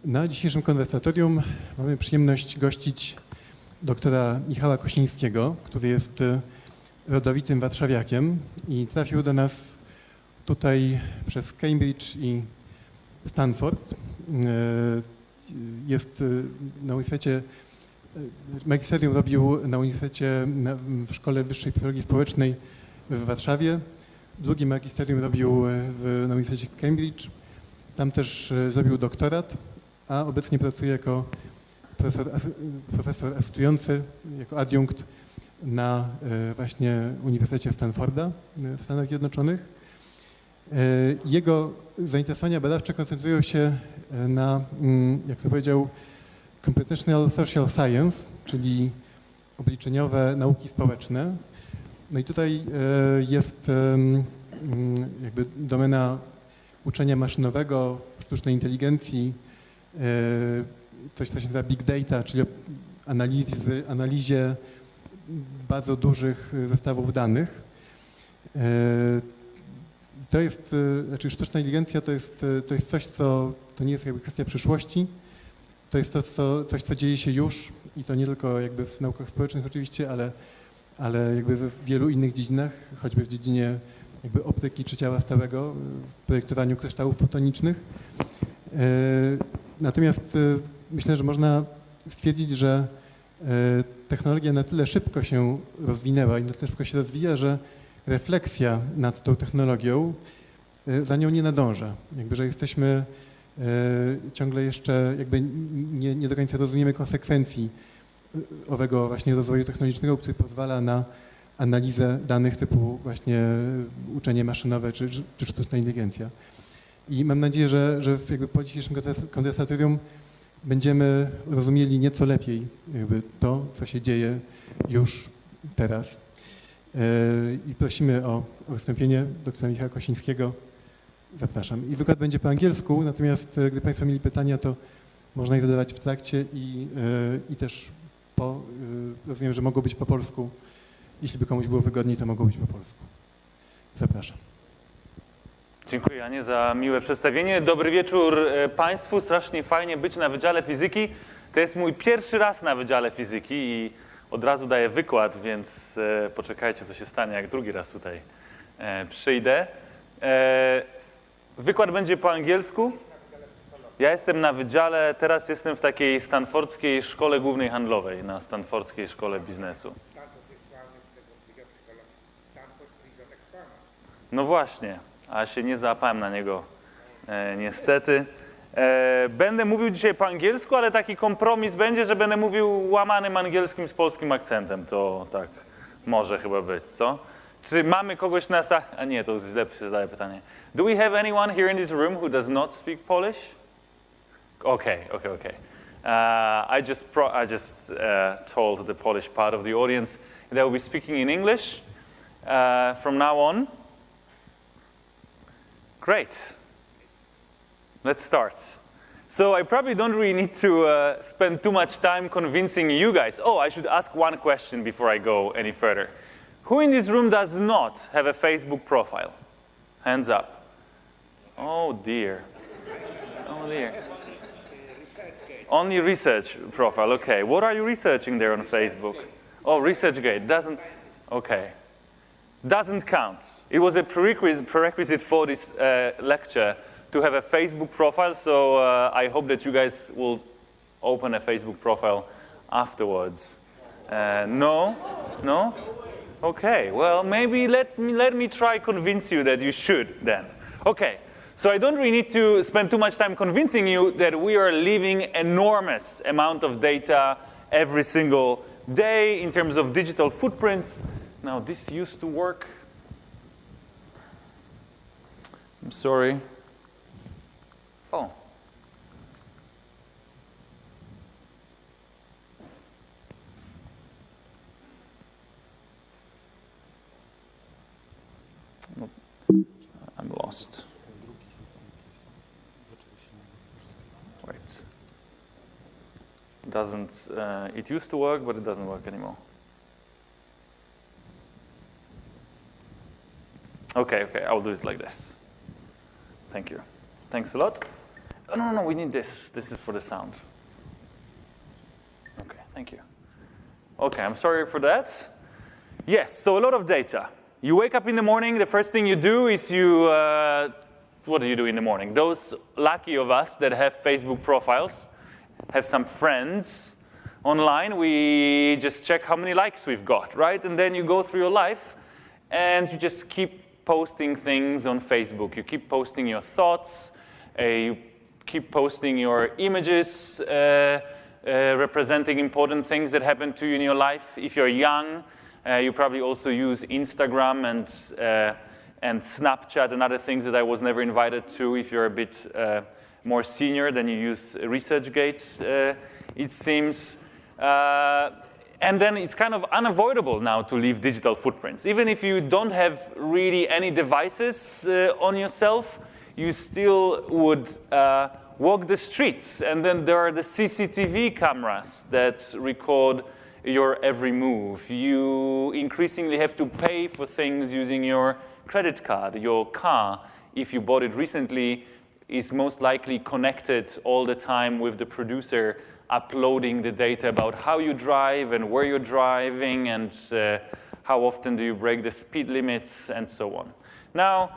Na dzisiejszym konwersatorium mamy przyjemność gościć doktora Michała Kosińskiego, który jest rodowitym warszawiakiem i trafił do nas tutaj przez Cambridge i Stanford. Jest na uniwersytecie, magisterium robił na uniwersytecie w Szkole Wyższej Psychologii Społecznej w Warszawie. Drugie magisterium robił na Uniwersytecie Cambridge. Tam też zrobił doktorat, a obecnie pracuje jako profesor asystujący, jako adiunkt na właśnie Uniwersytecie Stanforda w Stanach Zjednoczonych. Jego zainteresowania badawcze koncentrują się na, jak to powiedział, Computational Social Science, czyli obliczeniowe nauki społeczne. No i tutaj jest jakby domena uczenia maszynowego, sztucznej inteligencji, coś, co się nazywa big data, czyli analizie bardzo dużych zestawów danych. To jest, znaczy sztuczna inteligencja to jest coś, co to nie jest jakby kwestia przyszłości, to jest coś, co dzieje się już i to nie tylko jakby w naukach społecznych oczywiście, ale jakby w wielu innych dziedzinach, choćby w dziedzinie jakby optyki czy ciała stałego, w projektowaniu kryształów fotonicznych. Natomiast myślę, że można stwierdzić, że technologia na tyle szybko się rozwinęła i na tyle szybko się rozwija, że refleksja nad tą technologią za nią nie nadąża. Jakby, że jesteśmy ciągle jeszcze jakby nie do końca rozumiemy konsekwencji owego właśnie rozwoju technologicznego, który pozwala na analizę danych typu właśnie uczenie maszynowe czy sztuczna inteligencja. I mam nadzieję, że jakby po dzisiejszym konwersatorium będziemy rozumieli nieco lepiej jakby to, co się dzieje już teraz. I prosimy o wystąpienie doktora Michała Kosińskiego. Zapraszam. I wykład będzie po angielsku, natomiast gdy Państwo mieli pytania, to można je zadawać w trakcie i też rozumiem, że mogą być po polsku. Jeśli by komuś było wygodniej, to mogą być po polsku. Zapraszam. Dziękuję, Janie, za miłe przedstawienie. Dobry wieczór Państwu. Strasznie fajnie być na Wydziale Fizyki. To jest mój pierwszy raz na Wydziale Fizyki i od razu daję wykład, więc poczekajcie, co się stanie, jak drugi raz tutaj przyjdę. Wykład będzie po angielsku. Ja jestem na wydziale, teraz jestem w takiej stanfordzkiej szkole głównej handlowej, na stanfordzkiej szkole biznesu. No właśnie, a się nie załapałem na niego niestety. Będę mówił dzisiaj po angielsku, ale taki kompromis będzie, że będę mówił łamanym angielskim z polskim akcentem. To tak może chyba być, co? Czy mamy kogoś na sali? A nie, to źle się zadaje pytanie. Do we have anyone here in this room who does not speak Polish? Okay. I just told the Polish part of the audience that I will be speaking in English from now on. Great. Let's start. So I probably don't really need to spend too much time convincing you guys. Oh, I should ask one question before I go any further. Who in this room does not have a Facebook profile? Hands up. Oh dear. Oh dear. Only research profile, okay. What are you researching there on Facebook? Oh, ResearchGate, doesn't, okay. Doesn't count. It was a prerequisite for this lecture to have a Facebook profile, so I hope that you guys will open a Facebook profile afterwards. No? No? Okay, well, maybe let me try convince you that you should then. Okay, so I don't really need to spend too much time convincing you that we are leaving enormous amount of data every single day in terms of digital footprints. Now, this used to work. I'm sorry. Oh. I'm lost. Wait. Doesn't, it used to work, but it doesn't work anymore. Okay, I'll do it like this. Thank you. Thanks a lot. Oh, no, we need this. This is for the sound. Okay, thank you. Okay, I'm sorry for that. Yes, so a lot of data. You wake up in the morning, the first thing you do is what do you do in the morning? Those lucky of us that have Facebook profiles, have some friends online, we just check how many likes we've got, right? And then you go through your life and you just keep posting things on Facebook. You keep posting your thoughts, you keep posting your images, representing important things that happen to you in your life. If you're young, you probably also use Instagram and Snapchat and other things that I was never invited to. If you're a bit more senior, then you use ResearchGate, it seems. And then it's kind of unavoidable now to leave digital footprints. Even if you don't have really any devices on yourself, you still would walk the streets. And then there are the CCTV cameras that record your every move. You increasingly have to pay for things using your credit card. Your car, if you bought it recently, is most likely connected all the time with the producer uploading the data about how you drive and where you're driving and how often do you break the speed limits and so on. Now,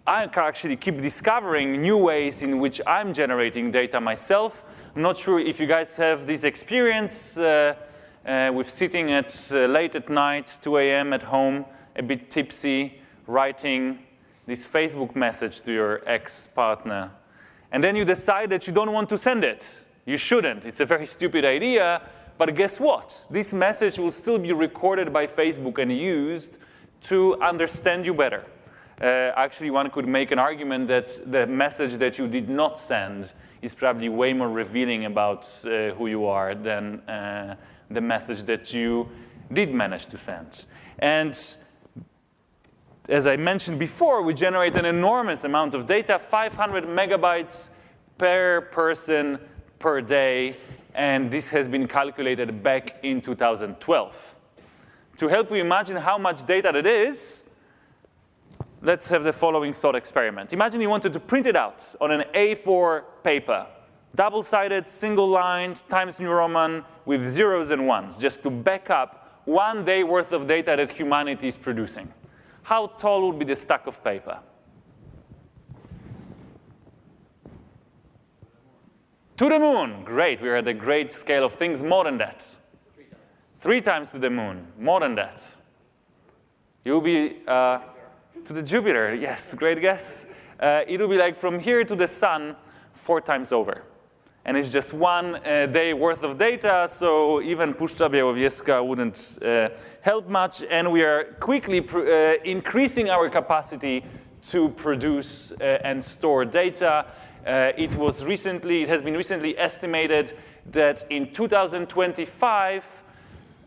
I can actually keep discovering new ways in which I'm generating data myself. I'm not sure if you guys have this experience with sitting at late at night, 2 a.m. at home, a bit tipsy, writing this Facebook message to your ex-partner. And then you decide that you don't want to send it. You shouldn't. It's a very stupid idea. But guess what? This message will still be recorded by Facebook and used to understand you better. Actually, one could make an argument that the message that you did not send is probably way more revealing about who you are than the message that you did manage to send. And as I mentioned before, we generate an enormous amount of data, 500 megabytes per person per day, and this has been calculated back in 2012. To help you imagine how much data that is, let's have the following thought experiment. Imagine you wanted to print it out on an A4 paper, double-sided, single-lined, Times New Roman, with zeros and ones, just to back up 1 day worth of data that humanity is producing. How tall would be the stack of paper? To the moon. Great. We are at the great scale of things. More than that. 3 times to the moon. More than that. You'll be to the Jupiter. Yes, great guess. It will be like from here to the sun 4 times over. And it's just 1 day worth of data, so even Puszcza Białowieska wouldn't help much. And we are quickly increasing our capacity to produce and store data. It has been recently estimated that in 2025,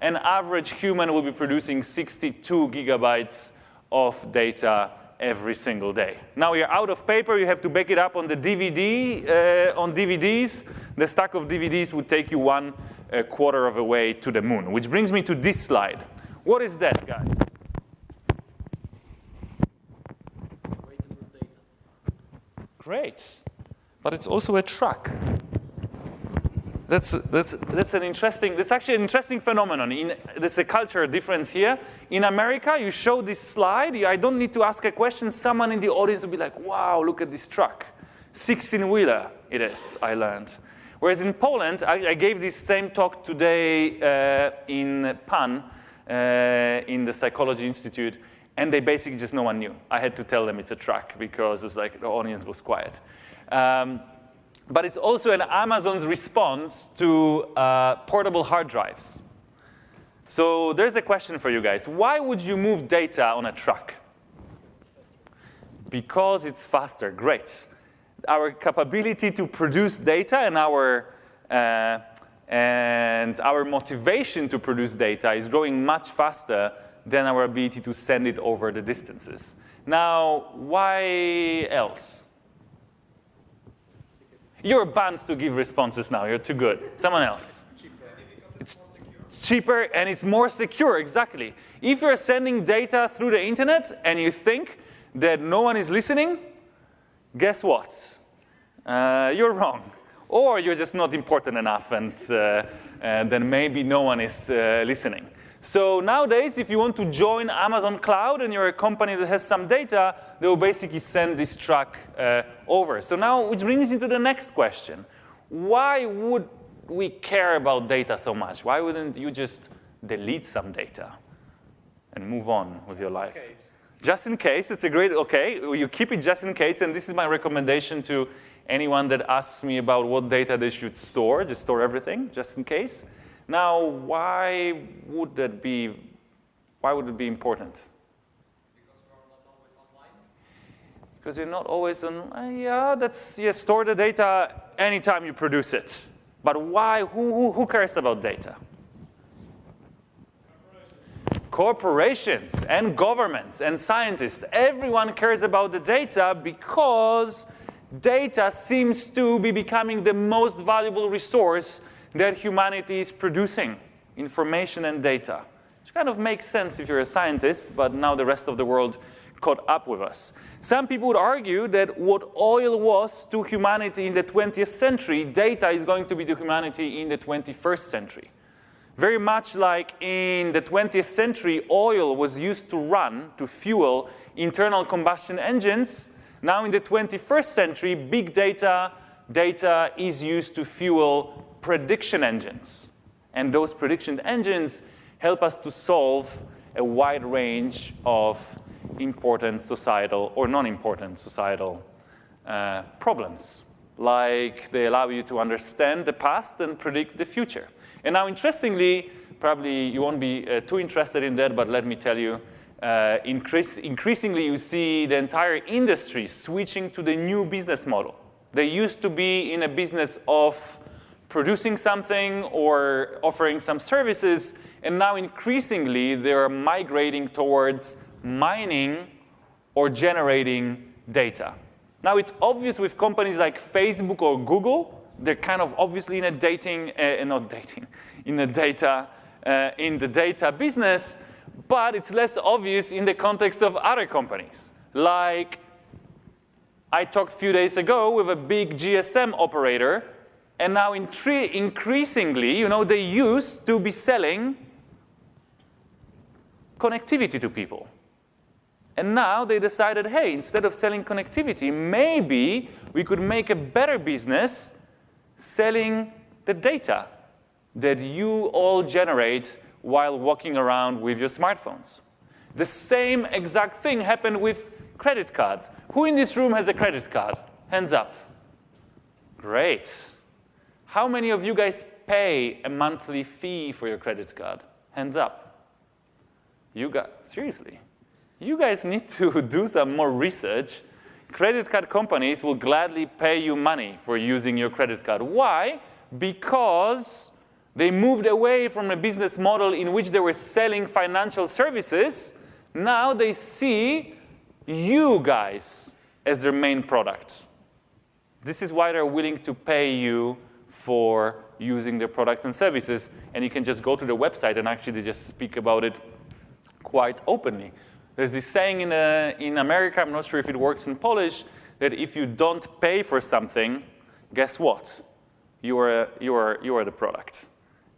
an average human will be producing 62 gigabytes of data every single day. Now you're out of paper, you have to back it up on the DVD. On DVDs, the stack of DVDs would take you 1/4 of a way to the moon, which brings me to this slide. What is that, guys? Great, but it's also a truck. That's actually an interesting phenomenon. There's a cultural difference here. In America, you show this slide, I don't need to ask a question, someone in the audience will be like, wow, look at this truck. 16-wheeler it is, I learned. Whereas in Poland, I gave this same talk today in PAN, in the Psychology Institute, and they basically just no one knew. I had to tell them it's a truck because it was like the audience was quiet. But it's also an Amazon's response to portable hard drives. So there's a question for you guys. Why would you move data on a truck? Because it's faster. Great. Our capability to produce data and our motivation to produce data is growing much faster than our ability to send it over the distances. Now, why else? You're banned to give responses now. You're too good. Someone else. It's cheaper and it's more secure, exactly. If you're sending data through the internet and you think that no one is listening, guess what? you're wrong. Or you're just not important enough, and then maybe no one is listening. So nowadays, if you want to join Amazon Cloud and you're a company that has some data, they will basically send this truck over. So now, which brings me to the next question. Why would we care about data so much? Why wouldn't you just delete some data and move on with your life? Just in case, it's a great, okay, you keep it just in case, and this is my recommendation to anyone that asks me about what data they should store. Just store everything, just in case. Now, why would it be important? Because you're not always online? Yeah, store the data anytime you produce it. But why? Who cares about data? Corporations and governments and scientists, everyone cares about the data because data seems to be becoming the most valuable resource that humanity is producing, information and data. Which kind of makes sense if you're a scientist, but now the rest of the world caught up with us. Some people would argue that what oil was to humanity in the 20th century, data is going to be to humanity in the 21st century. Very much like in the 20th century, oil was used to fuel internal combustion engines. Now in the 21st century, big data is used to fuel prediction engines. And those prediction engines help us to solve a wide range of important societal or non-important societal problems. Like they allow you to understand the past and predict the future. And now, interestingly, probably you won't be too interested in that, but let me tell you, increasingly you see the entire industry switching to the new business model. They used to be in a business of producing something or offering some services, and now increasingly they are migrating towards mining or generating data. Now it's obvious with companies like Facebook or Google, they're kind of obviously in the data business, but it's less obvious in the context of other companies. Like I talked a few days ago with a big GSM operator, and now increasingly, they used to be selling connectivity to people. And now they decided, hey, instead of selling connectivity, maybe we could make a better business selling the data that you all generate while walking around with your smartphones. The same exact thing happened with credit cards. Who in this room has a credit card? Hands up. Great. How many of you guys pay a monthly fee for your credit card? Hands up. You guys, seriously. You guys need to do some more research. Credit card companies will gladly pay you money for using your credit card. Why? Because they moved away from a business model in which they were selling financial services. Now they see you guys as their main product. This is why they're willing to pay you for using their products and services. And you can just go to the website and actually just speak about it quite openly. There's this saying in America, I'm not sure if it works in Polish, that if you don't pay for something, guess what? You are the product.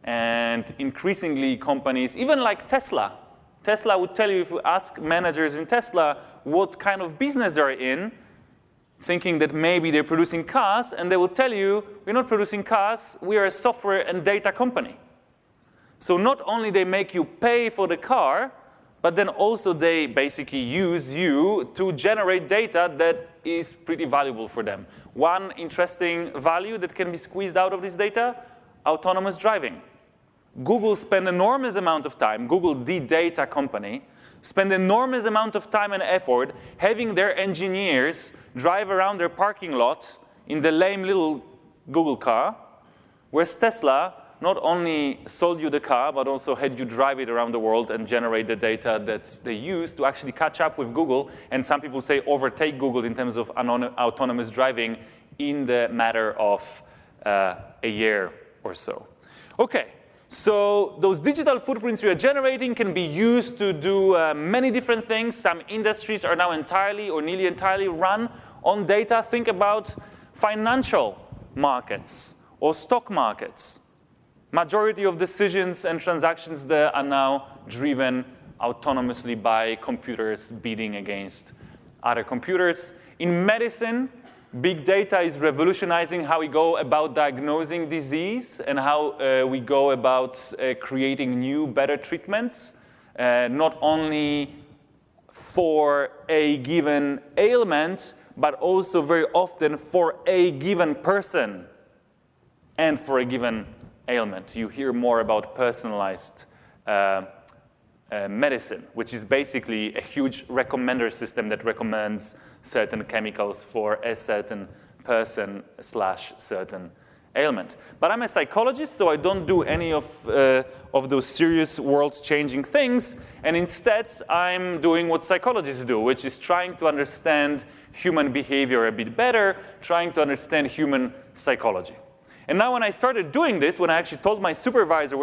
And increasingly companies, even like Tesla would tell you if you ask managers in Tesla what kind of business they're in, thinking that maybe they're producing cars, and they will tell you, we're not producing cars, we are a software and data company. So not only they make you pay for the car, but then also they basically use you to generate data that is pretty valuable for them. One interesting value that can be squeezed out of this data, autonomous driving. Google spent enormous amount of time, Google, the data company, spend enormous amount of time and effort having their engineers drive around their parking lot in the lame little Google car, whereas Tesla not only sold you the car, but also had you drive it around the world and generate the data that they use to actually catch up with Google, and some people say overtake Google in terms of autonomous driving in the matter of a year or so. Okay, so those digital footprints we are generating can be used to do many different things. Some industries are now entirely or nearly entirely run on data. Think about financial markets or stock markets. Majority of decisions and transactions there are now driven autonomously by computers bidding against other computers. In medicine, big data is revolutionizing how we go about diagnosing disease and how we go about creating new, better treatments, not only for a given ailment, but also very often for a given person and for a given ailment. You hear more about personalized medicine, which is basically a huge recommender system that recommends certain chemicals for a certain person / certain ailment. But I'm a psychologist, so I don't do any of those serious world-changing things, and instead I'm doing what psychologists do, which is trying to understand human behavior a bit better, trying to understand human psychology. And now when I started doing this, when I actually told my supervisor,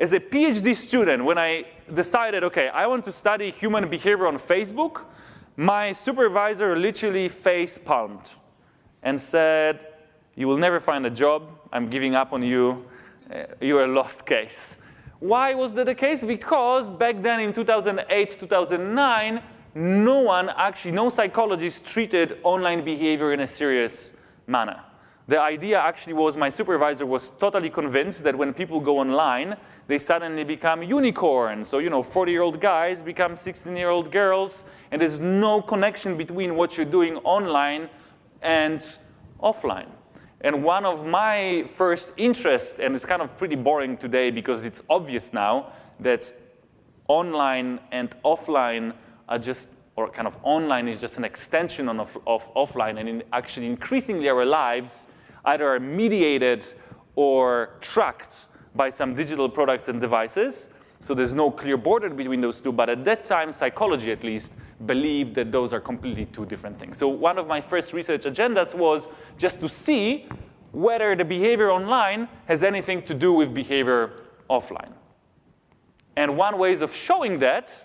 as a PhD student, when I decided, okay, I want to study human behavior on Facebook, my supervisor literally face-palmed and said, "You will never find a job. I'm giving up on you. You're a lost case." Why was that the case? Because back then in 2008, 2009, no psychologist treated online behavior in a serious manner. The idea actually was my supervisor was totally convinced that when people go online, they suddenly become unicorns. So, 40-year-old guys become 16-year-old girls, and there's no connection between what you're doing online and offline. And one of my first interests, and it's kind of pretty boring today because it's obvious now that online and offline are just, or kind of online is just an extension of offline, and actually increasingly our lives either are mediated or tracked by some digital products and devices. So there's no clear border between those two, but at that time, psychology at least believed that those are completely two different things. So one of my first research agendas was just to see whether the behavior online has anything to do with behavior offline. And one way of showing that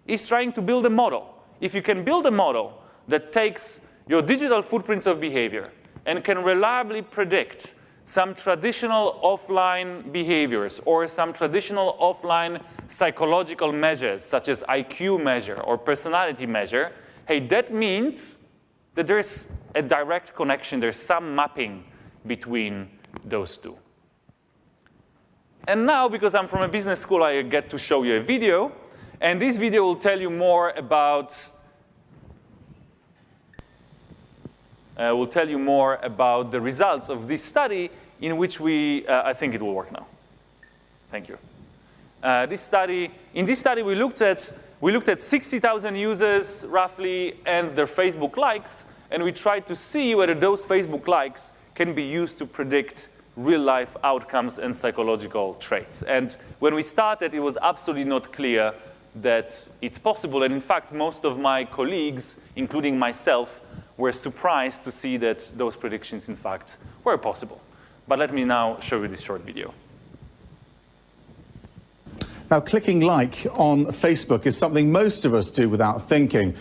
is trying to build a model. If you can build a model that takes your digital footprints of behavior and can reliably predict some traditional offline behaviors or some traditional offline psychological measures, such as IQ measure or personality measure, hey, that means that there's a direct connection, there's some mapping between those two. And now, because I'm from a business school, I get to show you a video, and this video will tell you more about the results of this study in which I think it will work now. Thank you. In this study, we looked at 60,000 users roughly and their Facebook likes, and we tried to see whether those Facebook likes can be used to predict real-life outcomes and psychological traits. And when we started, it was absolutely not clear that it's possible. And in fact, most of my colleagues, including myself, were surprised to see that those predictions, in fact, were possible. But let me now show you this short video. Now, clicking like on Facebook is something most of us do without thinking.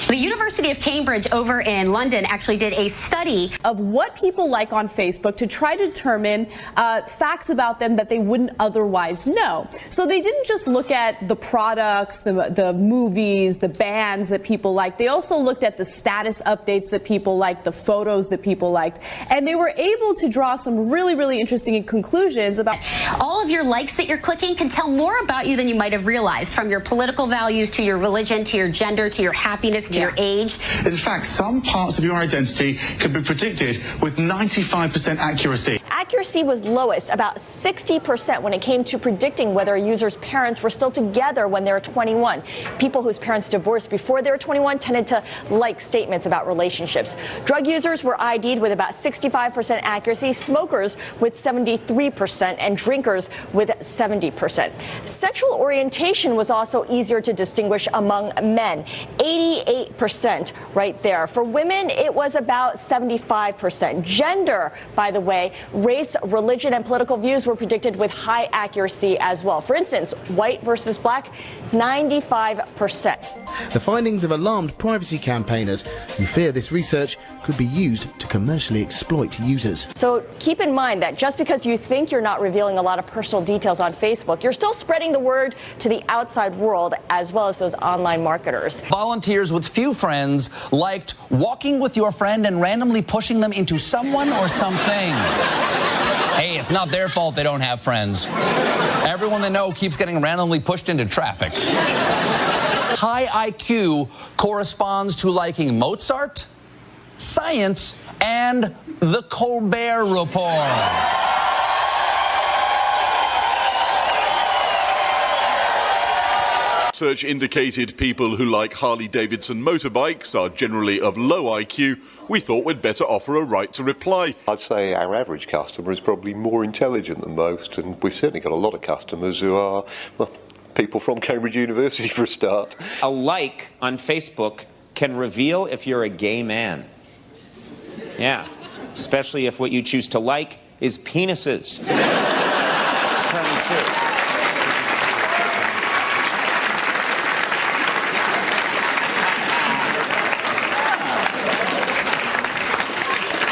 The University of Cambridge over in London actually did a study of what people like on Facebook to try to determine facts about them that they wouldn't otherwise know. So they didn't just look at the products, the movies, the bands that people liked. They also looked at the status updates that people liked, the photos that people liked, and they were able to draw some really, really interesting conclusions about all of your likes that you're clicking can tell more about you than you might have realized, from your political values to your religion to your gender to your happiness to your age. In fact, some parts of your identity can be predicted with 95% accuracy. Accuracy was lowest, about 60%, when it came to predicting whether a user's parents were still together when they were 21. People whose parents divorced before they were 21 tended to like statements about relationships. Drug users were ID'd with about 65% accuracy, smokers with 73%, and drinkers with 70%. Sexual orientation was also easier to distinguish among men, 88% right there. For women, it was about 75%. Gender, by the way, race, religion, and political views were predicted with high accuracy as well. For instance, white versus black, 95%. The findings have alarmed privacy campaigners who fear this research could be used to commercially exploit users. So keep in mind that just because you think you're not revealing a lot of personal details on Facebook, you're still spreading the word to the outside world as well as those online marketers. Volunteers with few friends liked walking with your friend and randomly pushing them into someone or something. Hey, it's not their fault they don't have friends. Everyone they know keeps getting randomly pushed into traffic. High IQ corresponds to liking Mozart, science, and the Colbert Report. Research indicated people who like Harley-Davidson motorbikes are generally of low IQ. We thought we'd better offer a right to reply. I'd say our average customer is probably more intelligent than most, and we've certainly got a lot of customers who are, well, people from Cambridge University for a start. A like on Facebook can reveal if you're a gay man. Yeah, especially if what you choose to like is penises.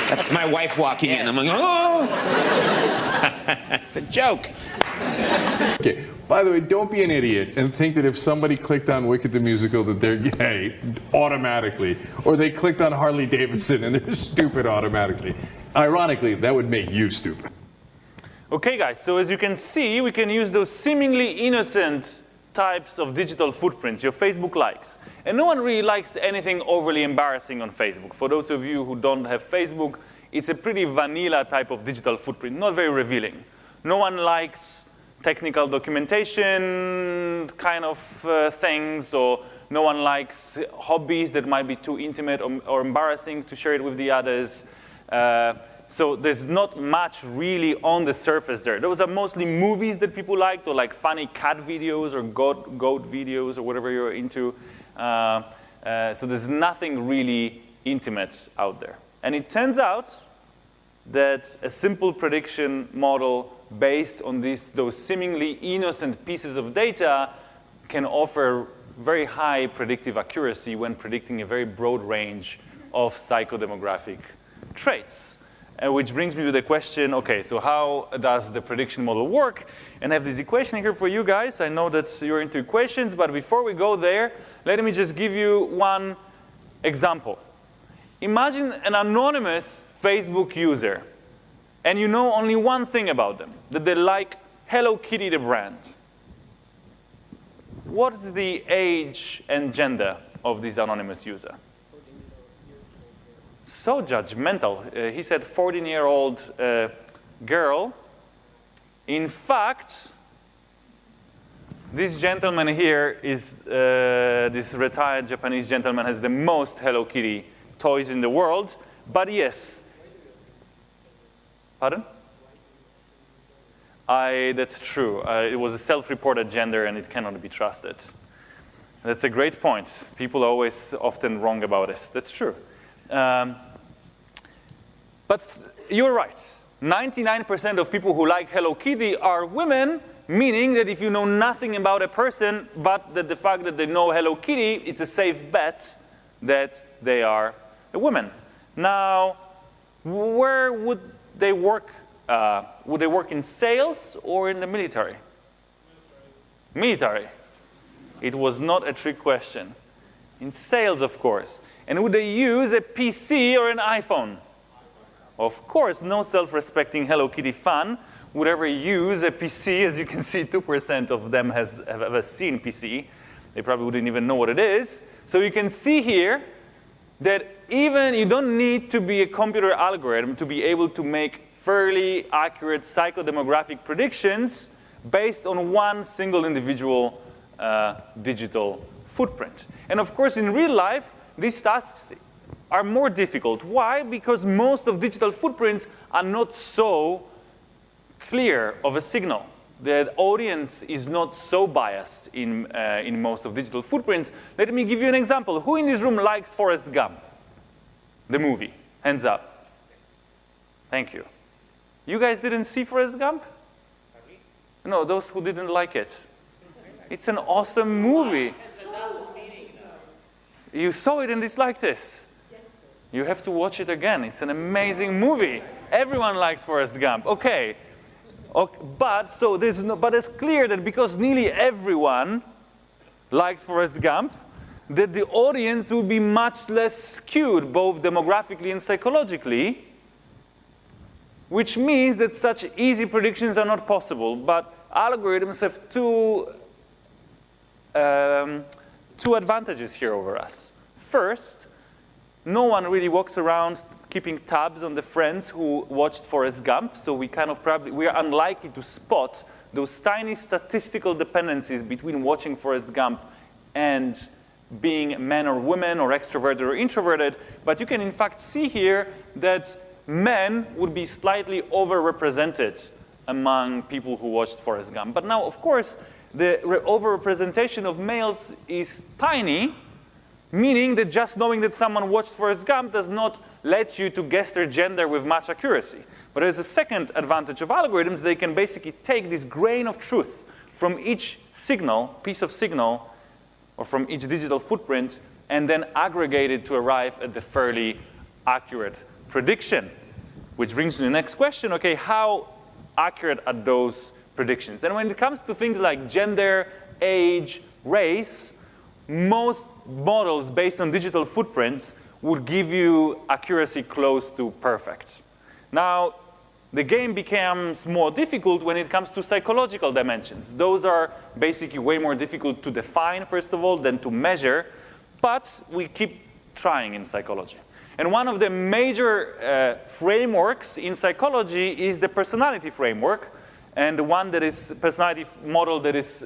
That's my wife walking in. I'm like, oh! It's a joke. Okay. By the way, don't be an idiot and think that if somebody clicked on Wicked the Musical that they're gay automatically, or they clicked on Harley Davidson and they're stupid automatically. Ironically, that would make you stupid. Okay, guys, so as you can see, we can use those seemingly innocent types of digital footprints, your Facebook likes. And no one really likes anything overly embarrassing on Facebook. For those of you who don't have Facebook, it's a pretty vanilla type of digital footprint, not very revealing. No one likes technical documentation kind of things, or no one likes hobbies that might be too intimate or embarrassing to share it with the others. So there's not much really on the surface there. Those are mostly movies that people liked, or like funny cat videos or goat videos or whatever you're into. So there's nothing really intimate out there. And it turns out that a simple prediction model based on those seemingly innocent pieces of data can offer very high predictive accuracy when predicting a very broad range of psychodemographic traits. Which brings me to the question, okay, so how does the prediction model work? And I have this equation here for you guys. I know that you're into equations, but before we go there, let me just give you one example. Imagine an anonymous Facebook user, and you know only one thing about them, that they like Hello Kitty, the brand. What is the age and gender of this anonymous user? So judgmental. He said 14-year-old girl. In fact, this gentleman here is, this retired Japanese gentleman has the most Hello Kitty toys in the world. But yes. Pardon? That's true. It was a self-reported gender and it cannot be trusted. That's a great point. People are always often wrong about this. That's true. But you're right. 99% of people who like Hello Kitty are women, meaning that if you know nothing about a person, but that the fact that they know Hello Kitty, it's a safe bet that they are a woman. Now, where would they work? Would they work in sales or in the military? Military. It was not a trick question. In sales, of course. And would they use a PC or an iPhone? Of course, no self-respecting Hello Kitty fan would ever use a PC. As you can see, 2% of them have ever seen PC. They probably wouldn't even know what it is. So you can see here that even you don't need to be a computer algorithm to be able to make fairly accurate psychodemographic predictions based on one single individual digital footprint. And of course, in real life, these tasks are more difficult. Why? Because most of digital footprints are not so clear of a signal. The audience is not so biased in most of digital footprints. Let me give you an example. Who in this room likes Forrest Gump, the movie? Hands up. Thank you. You guys didn't see Forrest Gump? No, those who didn't like it. It's an awesome movie. You saw it and disliked this. Yes, sir. You have to watch it again. It's an amazing movie. Everyone likes Forrest Gump. Okay. But it's clear that because nearly everyone likes Forrest Gump, that the audience will be much less skewed, both demographically and psychologically, which means that such easy predictions are not possible. But algorithms have two advantages here over us. First, no one really walks around keeping tabs on the friends who watched Forrest Gump, so we are unlikely to spot those tiny statistical dependencies between watching Forrest Gump and being men or women or extroverted or introverted. But you can in fact see here that men would be slightly overrepresented among people who watched Forrest Gump. But now, of course, the overrepresentation of males is tiny, meaning that just knowing that someone watched Forrest Gump does not let you to guess their gender with much accuracy. But there's a second advantage of algorithms. They can basically take this grain of truth from each piece of signal, or from each digital footprint, and then aggregate it to arrive at the fairly accurate prediction. Which brings to the next question, okay, how accurate are those predictions? And when it comes to things like gender, age, race, most models based on digital footprints would give you accuracy close to perfect. Now, the game becomes more difficult when it comes to psychological dimensions. Those are basically way more difficult to define, first of all, than to measure, but we keep trying in psychology. And one of the major frameworks in psychology is the personality framework, and the one that is personality model that is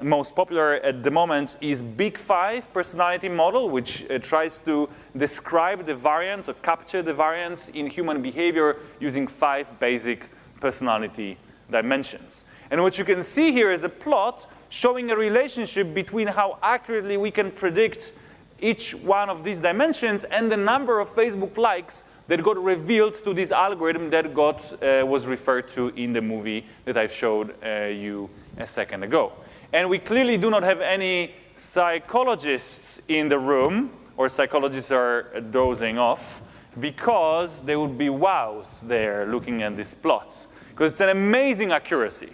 most popular at the moment is Big Five personality model, which tries to describe the variance or capture the variance in human behavior using 5 basic personality dimensions. And what you can see here is a plot showing a relationship between how accurately we can predict each one of these dimensions and the number of Facebook likes that got revealed to this algorithm that was referred to in the movie that I showed you a second ago. And we clearly do not have any psychologists in the room, or psychologists are dozing off, because they would be wows there looking at this plot. Because it's an amazing accuracy.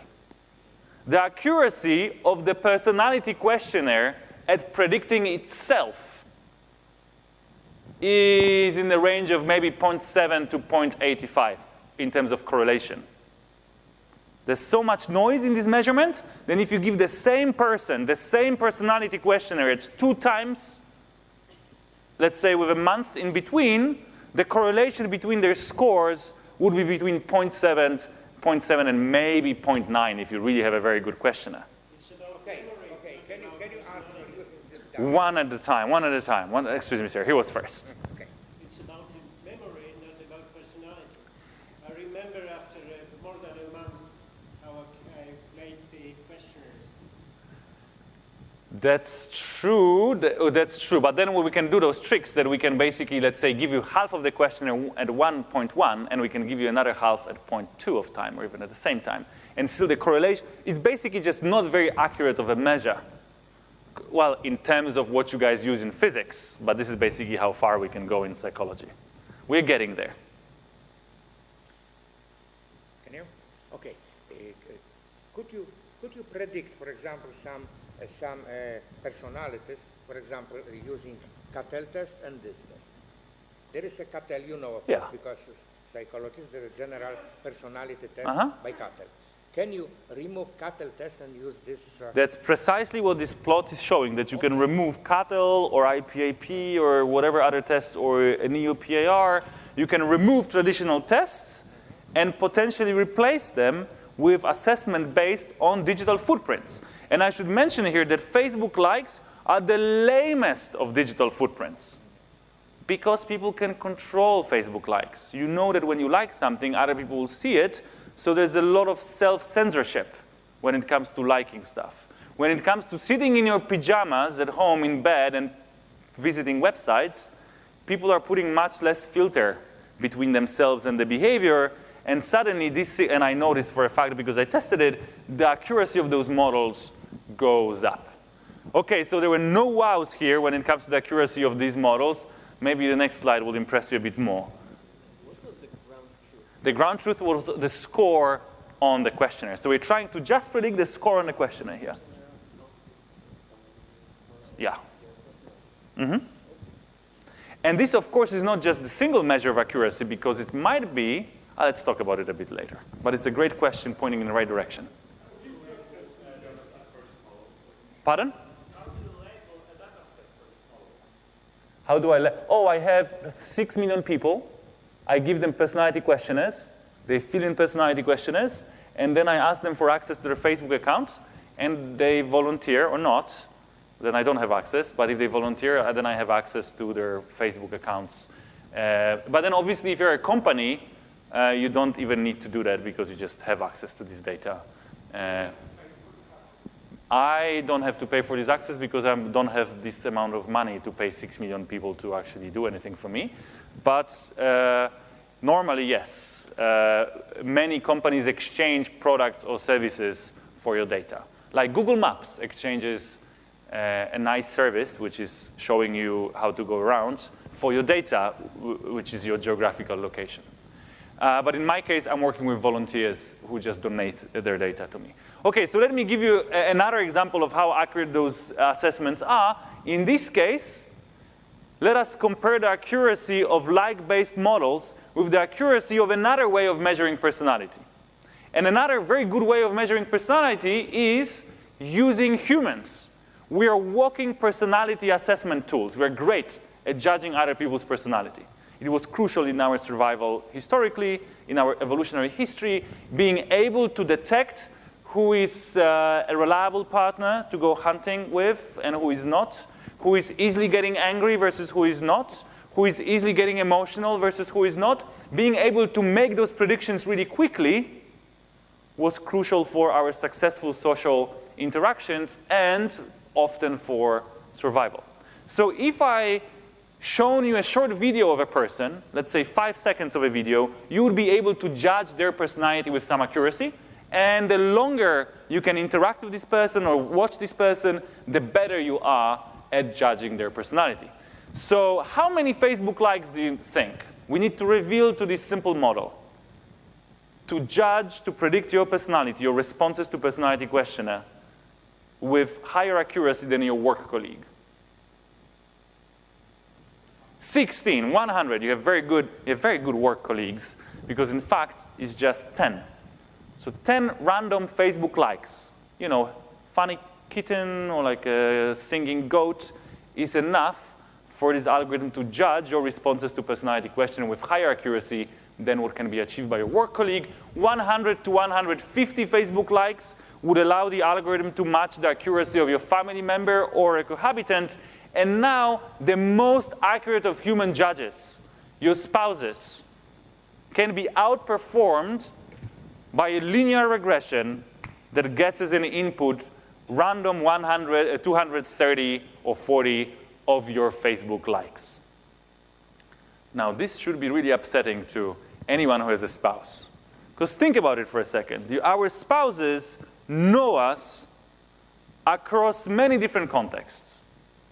The accuracy of the personality questionnaire at predicting itself is in the range of maybe 0.7 to 0.85 in terms of correlation. There's so much noise in this measurement, then if you give the same person, the same personality questionnaire, it's 2 times, let's say with a month in between, the correlation between their scores would be between 0.7 and maybe 0.9 if you really have a very good questionnaire. Okay. Can you answer this One at a time. Excuse me, sir. He was first. Okay. It's about memory, not about personality. I remember after more than a month how I played the questionnaires. That's true. That's true. But then we can do those tricks that we can basically, let's say, give you half of the questionnaire at 1.1, and we can give you another half at 0.2 of time, or even at the same time. And still the correlation, it's basically just not very accurate of a measure. Well, in terms of what you guys use in physics, but this is basically how far we can go in psychology. We're getting there. Can you? Okay. Could you predict, for example, some personalities, for example, using Cattell test and this test? There is a Cattell, you know, of course, because psychologists, there is a general personality test by Cattell. Can you remove Cattell test and use this? That's precisely what this plot is showing, that you can remove Cattell or IPAP or whatever other tests or a NEO-PAR. You can remove traditional tests and potentially replace them with assessment based on digital footprints. And I should mention here that Facebook likes are the lamest of digital footprints, because people can control Facebook likes. You know that when you like something, other people will see it. So there's a lot of self-censorship when it comes to liking stuff. When it comes to sitting in your pajamas at home in bed and visiting websites, people are putting much less filter between themselves and the behavior, and suddenly this, and I know this for a fact because I tested it, the accuracy of those models goes up. Okay, so there were no wows here when it comes to the accuracy of these models. Maybe the next slide will impress you a bit more. What was the ground truth? The ground truth was the score on the questionnaire. So we're trying to just predict the score on the questionnaire here. Yeah. Mm-hmm. And this, of course, is not just the single measure of accuracy, because it might be, let's talk about it a bit later. But it's a great question pointing in the right direction. Pardon? How do I I have 6 million people. I give them personality questionnaires. They fill in personality questionnaires. And then I ask them for access to their Facebook accounts. And they volunteer or not. Then I don't have access. But if they volunteer, then I have access to their Facebook accounts. But then obviously, if you're a company, you don't even need to do that because you just have access to this data. I don't have to pay for this access because I don't have this amount of money to pay 6 million people to actually do anything for me. But normally, yes. Many companies exchange products or services for your data. Like Google Maps exchanges a nice service, which is showing you how to go around, for your data, which is your geographical location. But in my case, I'm working with volunteers who just donate their data to me. Okay, so let me give you another example of how accurate those assessments are. In this case, let us compare the accuracy of like-based models with the accuracy of another way of measuring personality. And another very good way of measuring personality is using humans. We are walking personality assessment tools. We're great at judging other people's personality. It was crucial in our survival historically, in our evolutionary history, being able to detect who is a reliable partner to go hunting with and who is not, who is easily getting angry versus who is not, who is easily getting emotional versus who is not. Being able to make those predictions really quickly was crucial for our successful social interactions and often for survival. So if I shown you a short video of a person, let's say 5 seconds of a video, you would be able to judge their personality with some accuracy. And the longer you can interact with this person or watch this person, the better you are at judging their personality. So how many Facebook likes do you think we need to reveal to this simple model to judge, to predict your personality, your responses to personality questionnaire with higher accuracy than your work colleague? 16, 100. You have very good work colleagues because in fact it's just 10. So 10 random Facebook likes, you know, funny kitten or like a singing goat is enough for this algorithm to judge your responses to personality questioning with higher accuracy than what can be achieved by your work colleague. 100 to 150 Facebook likes would allow the algorithm to match the accuracy of your family member or a cohabitant. And now the most accurate of human judges, your spouses, can be outperformed by a linear regression that gets as an input random 100, 230 or 40 of your Facebook likes. Now, this should be really upsetting to anyone who has a spouse. Because think about it for a second. Our spouses know us across many different contexts.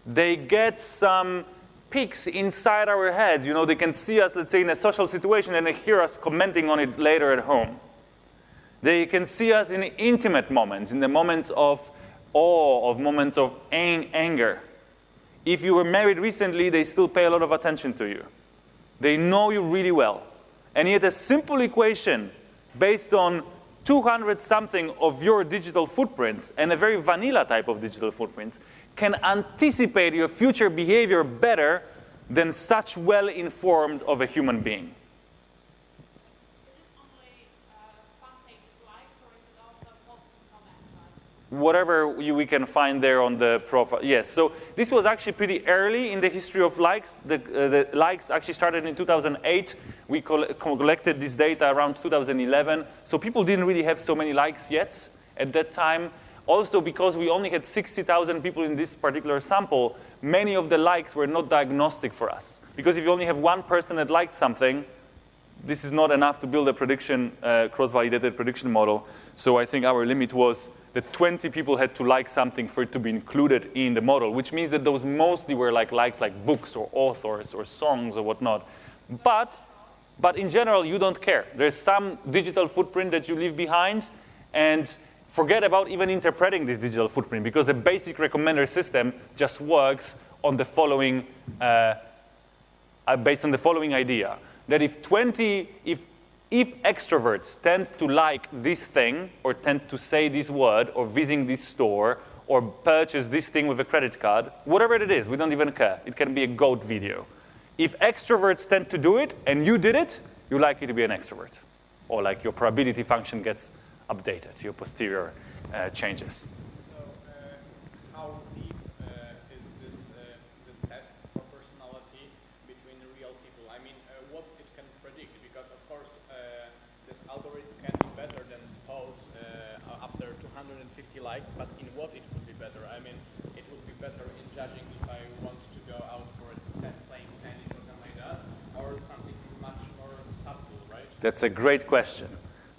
They get some peeks inside our heads. You know, they can see us, let's say, in a social situation, and they hear us commenting on it later at home. They can see us in intimate moments, in the moments of awe, of moments of anger. If you were married recently, they still pay a lot of attention to you. They know you really well. And yet a simple equation based on 200-something of your digital footprints and a very vanilla type of digital footprints can anticipate your future behavior better than such well-informed of a human being. Whatever we can find there on the profile. Yes, so this was actually pretty early in the history of likes. The likes actually started in 2008. We collected this data around 2011. So people didn't really have so many likes yet at that time. Also, because we only had 60,000 people in this particular sample, many of the likes were not diagnostic for us. Because if you only have one person that liked something, this is not enough to build a prediction, cross-validated prediction model. So I think our limit was that 20 people had to like something for it to be included in the model, which means that those mostly were like likes like books or authors or songs or whatnot. But in general, you don't care. There's some digital footprint that you leave behind, and forget about even interpreting this digital footprint, because a basic recommender system just works on the following, based on the following idea, that if extroverts tend to like this thing, or tend to say this word, or visit this store, or purchase this thing with a credit card, whatever it is, we don't even care. It can be a goat video. If extroverts tend to do it, and you did it, you're likely to be an extrovert. Or like your probability function gets updated, your posterior changes. So how deep is this test for personality between real people? I mean, what it can predict? Because of course, this algorithm can be better than suppose after 250 likes, but in what it would be better? I mean, it would be better in judging if I want to go out for playing tennis or something like that, or something much more subtle, right? That's a great question.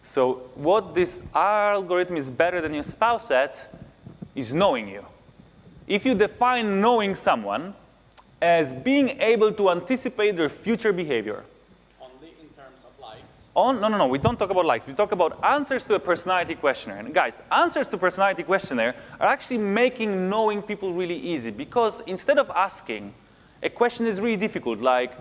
So what this algorithm is better than your spouse at is knowing you. If you define knowing someone as being able to anticipate their future behavior. Only in terms of likes? No, we don't talk about likes. We talk about answers to a personality questionnaire. And guys, answers to personality questionnaire are actually making knowing people really easy, because instead of asking a question that's really difficult, like,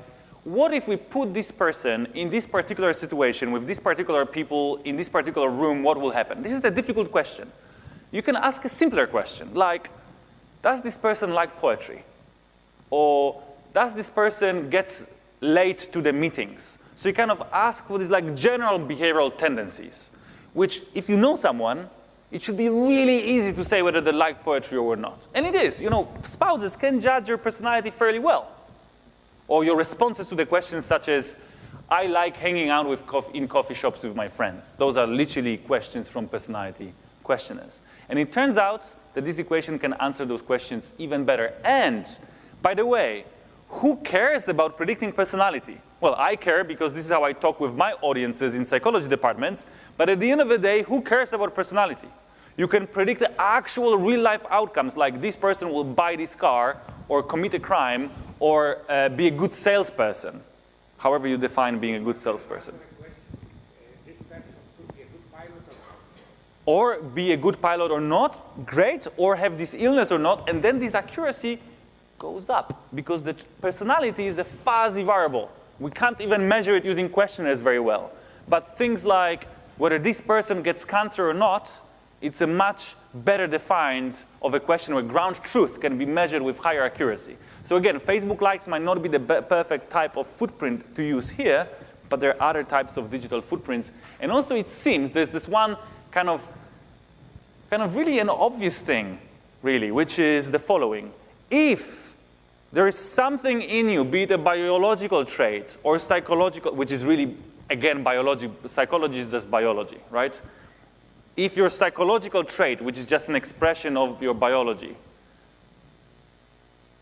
what if we put this person in this particular situation with these particular people in this particular room, what will happen? This is a difficult question. You can ask a simpler question, like, does this person like poetry? Or does this person get late to the meetings? So you kind of ask for these like general behavioral tendencies, which if you know someone, it should be really easy to say whether they like poetry or not. And it is. You know, spouses can judge your personality fairly well. Or your responses to the questions such as, I like hanging out in coffee shops with my friends. Those are literally questions from personality questionnaires. And it turns out that this equation can answer those questions even better. And, by the way, who cares about predicting personality? Well, I care because this is how I talk with my audiences in psychology departments. But at the end of the day, who cares about personality? You can predict the actual real-life outcomes, like this person will buy this car or commit a crime, or be a good salesperson, however you define being a good salesperson. This person could be a good pilot or not. Or be a good pilot or not, great, or have this illness or not, and then this accuracy goes up, because the personality is a fuzzy variable. We can't even measure it using questionnaires very well. But things like whether this person gets cancer or not, it's a much better defined of a question where ground truth can be measured with higher accuracy. So again, Facebook likes might not be the perfect type of footprint to use here, but there are other types of digital footprints. And also it seems there's this one kind of really an obvious thing, really, which is the following. If there is something in you, be it a biological trait or psychological, which is really, again, biology, psychology is just biology, right? If your psychological trait, which is just an expression of your biology,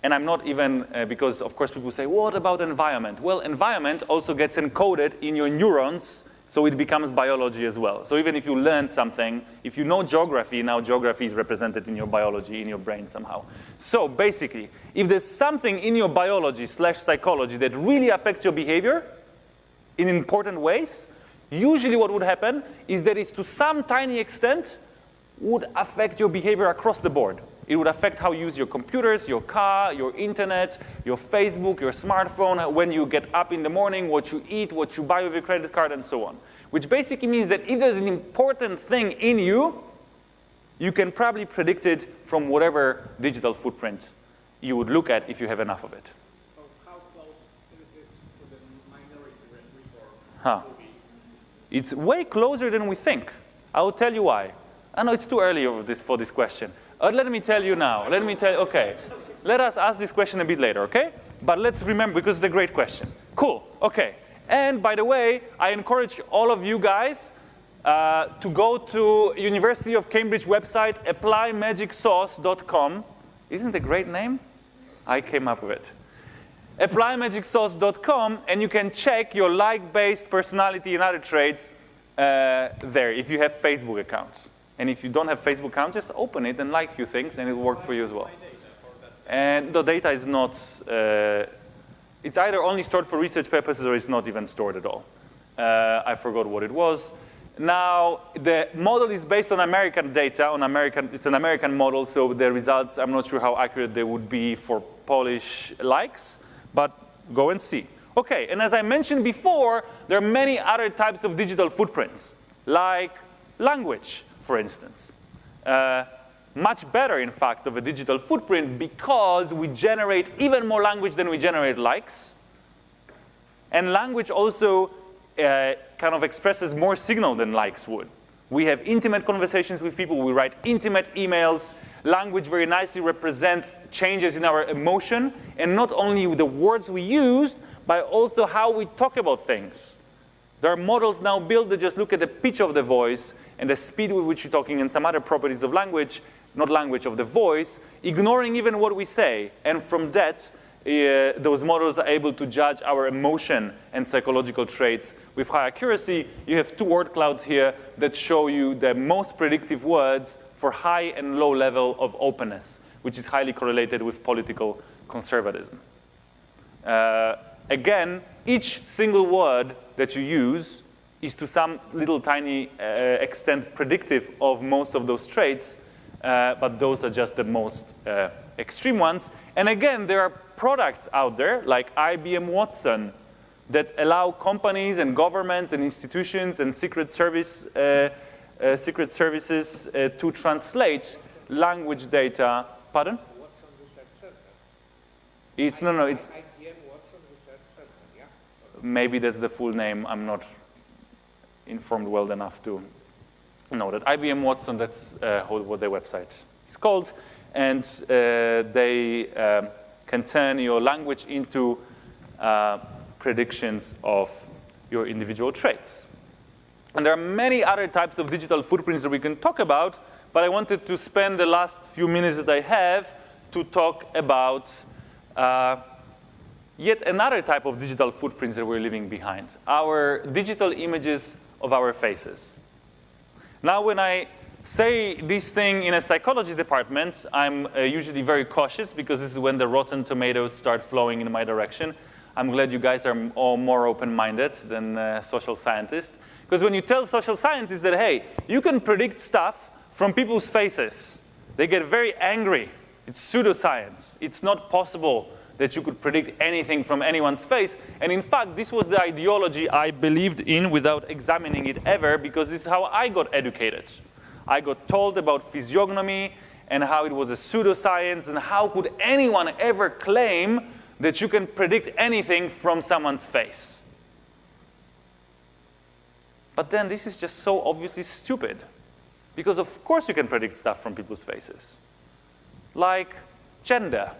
and I'm not even, because of course people say, what about environment? Well, environment also gets encoded in your neurons, so it becomes biology as well. So even if you learned something, if you know geography, now geography is represented in your biology, in your brain somehow. So basically, if there's something in your biology / psychology that really affects your behavior in important ways, usually what would happen is that it, to some tiny extent, would affect your behavior across the board. It would affect how you use your computers, your car, your internet, your Facebook, your smartphone, when you get up in the morning, what you eat, what you buy with your credit card, and so on. Which basically means that if there's an important thing in you, you can probably predict it from whatever digital footprint you would look at if you have enough of it. So how close is this to the Minority Report movie? It's way closer than we think. I will tell you why. I know it's too early for this question. Let me tell you now. Okay. Let us ask this question a bit later, okay? But let's remember, because it's a great question. Cool, okay. And by the way, I encourage all of you guys to go to University of Cambridge website, applymagicsauce.com. Isn't it a great name? I came up with it. ApplyMagicSauce.com, and you can check your like-based personality and other traits there if you have Facebook accounts. And if you don't have Facebook account, just open it and like a few things, and it will work for you as well. And the data is not, it's either only stored for research purposes or it's not even stored at all. I forgot what it was. Now, the model is based on American data, it's an American model, so the results, I'm not sure how accurate they would be for Polish likes, but go and see. Okay, and as I mentioned before, there are many other types of digital footprints, like language, for instance. Much better, in fact, of a digital footprint because we generate even more language than we generate likes. And language also kind of expresses more signal than likes would. We have intimate conversations with people. We write intimate emails. Language very nicely represents changes in our emotion, and not only the words we use, but also how we talk about things. There are models now built that just look at the pitch of the voice and the speed with which you're talking and some other properties of language, not language, of the voice, ignoring even what we say. And from that, those models are able to judge our emotion and psychological traits with high accuracy. You have two word clouds here that show you the most predictive words for high and low level of openness, which is highly correlated with political conservatism. Again, each single word that you use is to some little tiny extent predictive of most of those traits, but those are just the most extreme ones. And again, there are products out there like IBM Watson that allow companies and governments and institutions and secret services to translate language data. Pardon? It's it's. Maybe that's the full name. I'm not informed well enough to know that. IBM Watson, that's what their website is called. And they can turn your language into predictions of your individual traits. And there are many other types of digital footprints that we can talk about, but I wanted to spend the last few minutes that I have to talk about yet another type of digital footprints that we're leaving behind, our digital images of our faces. Now, when I say this thing in a psychology department, I'm usually very cautious because this is when the rotten tomatoes start flowing in my direction. I'm glad you guys are all more open-minded than social scientists. Because when you tell social scientists that, hey, you can predict stuff from people's faces, they get very angry. It's pseudoscience. It's not possible that you could predict anything from anyone's face. And in fact, this was the ideology I believed in without examining it ever, because this is how I got educated. I got told about physiognomy and how it was a pseudoscience, and how could anyone ever claim that you can predict anything from someone's face. But then this is just so obviously stupid, because of course you can predict stuff from people's faces. Like gender.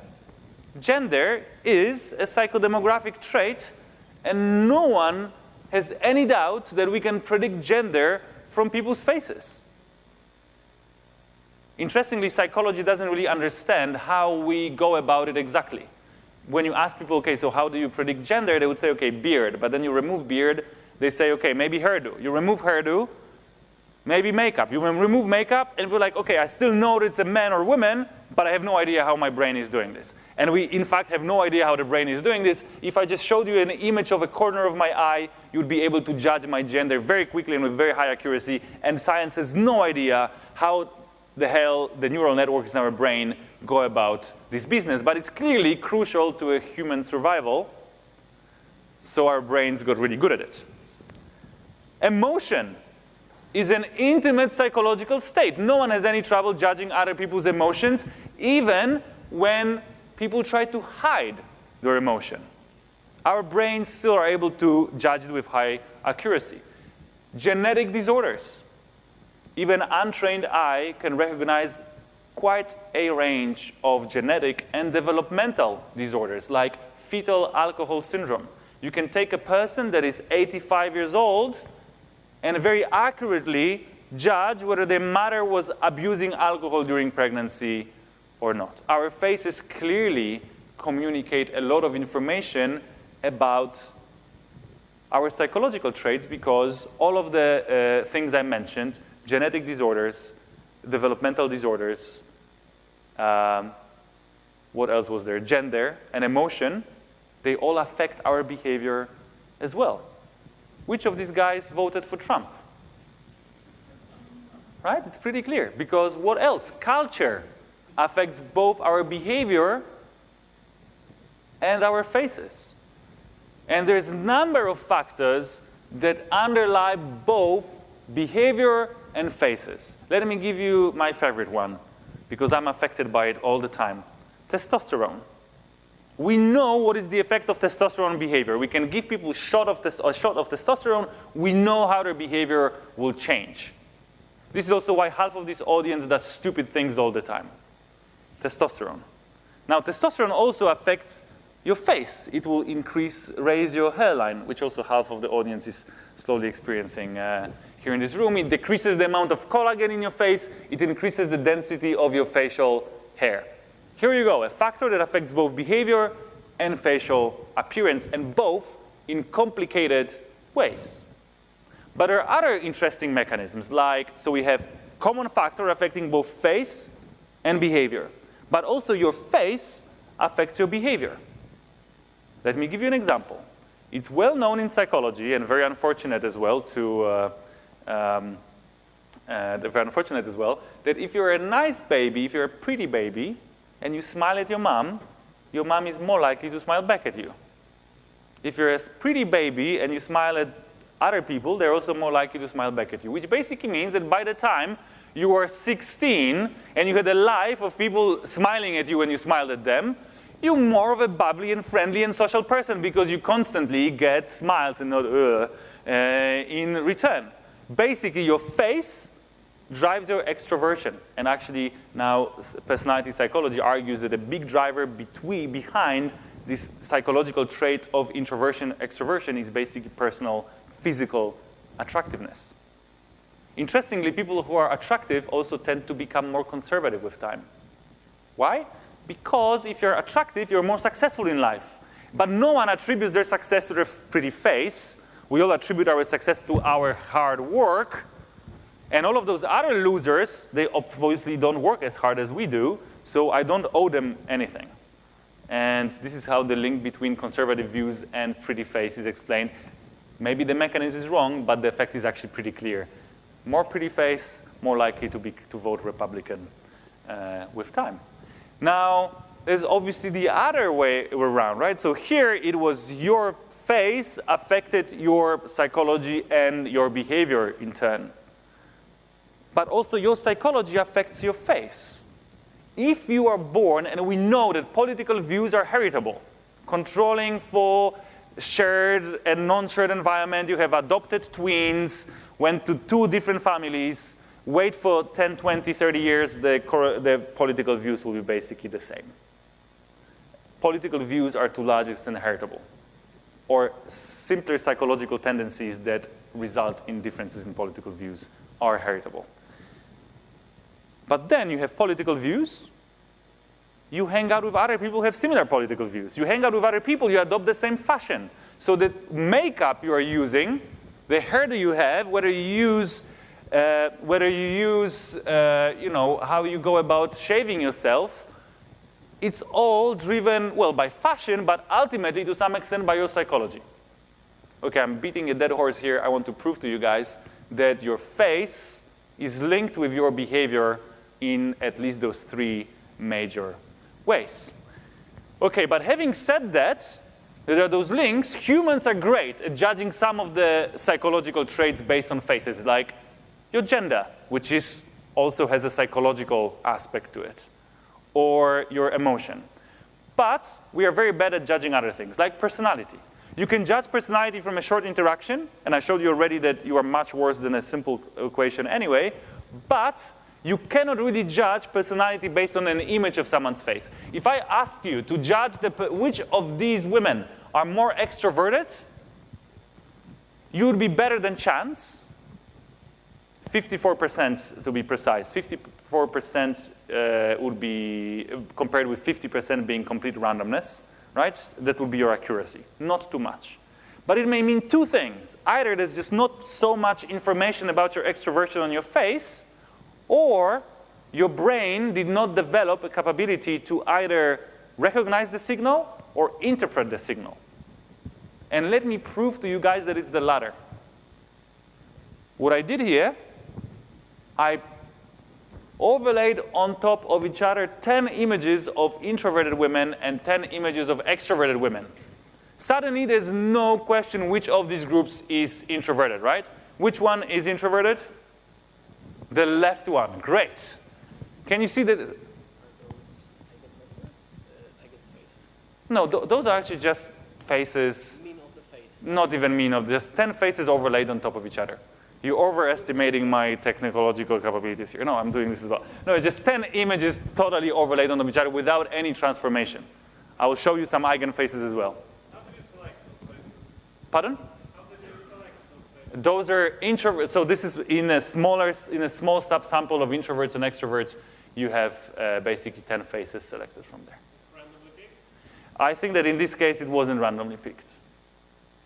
Gender is a psychodemographic trait, and no one has any doubt that we can predict gender from people's faces. Interestingly, psychology doesn't really understand how we go about it exactly. When you ask people, okay, so how do you predict gender? They would say, okay, beard. But then you remove beard, they say, okay, maybe hairdo. You remove hairdo, maybe makeup. You remove makeup, and we're like, okay, I still know that it's a man or woman, but I have no idea how my brain is doing this. And we, in fact, have no idea how the brain is doing this. If I just showed you an image of a corner of my eye, you'd be able to judge my gender very quickly and with very high accuracy. And science has no idea how the hell the neural networks in our brain go about this business. But it's clearly crucial to a human survival, so our brains got really good at it. Emotion is an intimate psychological state. No one has any trouble judging other people's emotions, even when people try to hide their emotion. Our brains still are able to judge it with high accuracy. Genetic disorders. Even untrained eye can recognize quite a range of genetic and developmental disorders, like fetal alcohol syndrome. You can take a person that is 85 years old and very accurately judge whether their mother was abusing alcohol during pregnancy or not. Our faces clearly communicate a lot of information about our psychological traits, because all of the things I mentioned, genetic disorders, developmental disorders, what else was there? Gender and emotion, they all affect our behavior as well. Which of these guys voted for Trump? Right? It's pretty clear. Because what else? Culture affects both our behavior and our faces. And there's a number of factors that underlie both behavior and faces. Let me give you my favorite one, because I'm affected by it all the time. Testosterone. We know what is the effect of testosterone on behavior. We can give people a shot of testosterone. We know how their behavior will change. This is also why half of this audience does stupid things all the time. Testosterone. Now, testosterone also affects your face. It will raise your hairline, which also half of the audience is slowly experiencing here in this room. It decreases the amount of collagen in your face. It increases the density of your facial hair. Here you go, a factor that affects both behavior and facial appearance, and both in complicated ways. But there are other interesting mechanisms, so we have common factor affecting both face and behavior. But also your face affects your behavior. Let me give you an example. It's well known in psychology, and very unfortunate as well, that if you're a nice baby, if you're a pretty baby, and you smile at your mom is more likely to smile back at you. If you're a pretty baby and you smile at other people, they're also more likely to smile back at you, which basically means that by the time you were 16 and you had a life of people smiling at you when you smiled at them, you're more of a bubbly and friendly and social person, because you constantly get smiles and not in return. Basically, your face drives your extroversion. And actually, now personality psychology argues that a big driver behind this psychological trait of introversion, extroversion is basically personal physical attractiveness. Interestingly, people who are attractive also tend to become more conservative with time. Why? Because if you're attractive, you're more successful in life. But no one attributes their success to their pretty face. We all attribute our success to our hard work. And all of those other losers, they obviously don't work as hard as we do, so I don't owe them anything. And this is how the link between conservative views and pretty face is explained. Maybe the mechanism is wrong, but the effect is actually pretty clear. More pretty face, more likely to vote Republican with time. Now, there's obviously the other way around, right? So here it was your face affected your psychology and your behavior in turn. But also your psychology affects your face. If you are born, and we know that political views are heritable, controlling for shared and non-shared environment, you have adopted twins, went to 2 different families, wait for 10, 20, 30 years, the political views will be basically the same. Political views are to a large extent heritable, or simpler psychological tendencies that result in differences in political views are heritable. But then you have political views. You hang out with other people who have similar political views. You hang out with other people, you adopt the same fashion. So the makeup you are using, the hair that you have, whether you use how you go about shaving yourself, it's all driven, well, by fashion, but ultimately, to some extent, by your psychology. Okay, I'm beating a dead horse here. I want to prove to you guys that your face is linked with your behavior in at least those 3 major ways. Okay, but having said that, there are those links. Humans are great at judging some of the psychological traits based on faces, like your gender, which also has a psychological aspect to it, or your emotion. But we are very bad at judging other things, like personality. You can judge personality from a short interaction, and I showed you already that you are much worse than a simple equation anyway, but you cannot really judge personality based on an image of someone's face. If I ask you to judge which of these women are more extroverted, you would be better than chance. 54% to be precise. 54% would be compared with 50% being complete randomness, right? That would be your accuracy. Not too much. But it may mean two things. Either there's just not so much information about your extroversion on your face, or your brain did not develop a capability to either recognize the signal or interpret the signal. And let me prove to you guys that it's the latter. What I did here, I overlaid on top of each other 10 images of introverted women and 10 images of extroverted women. Suddenly, there's no question which of these groups is introverted, right? Which one is introverted? The left one. Great. Can you see that? No, those are actually just faces. Mean of the face. Not even mean of, just 10 faces overlaid on top of each other. You're overestimating my technological capabilities here. No, I'm doing this as well. No, it's just 10 images totally overlaid on top of each other without any transformation. I will show you some eigenfaces as well. How did you select those faces? Pardon? How did you select those faces? Those are introverts. So this is in a small subsample of introverts and extroverts. You have basically 10 faces selected from there. Randomly picked? I think that in this case it wasn't randomly picked.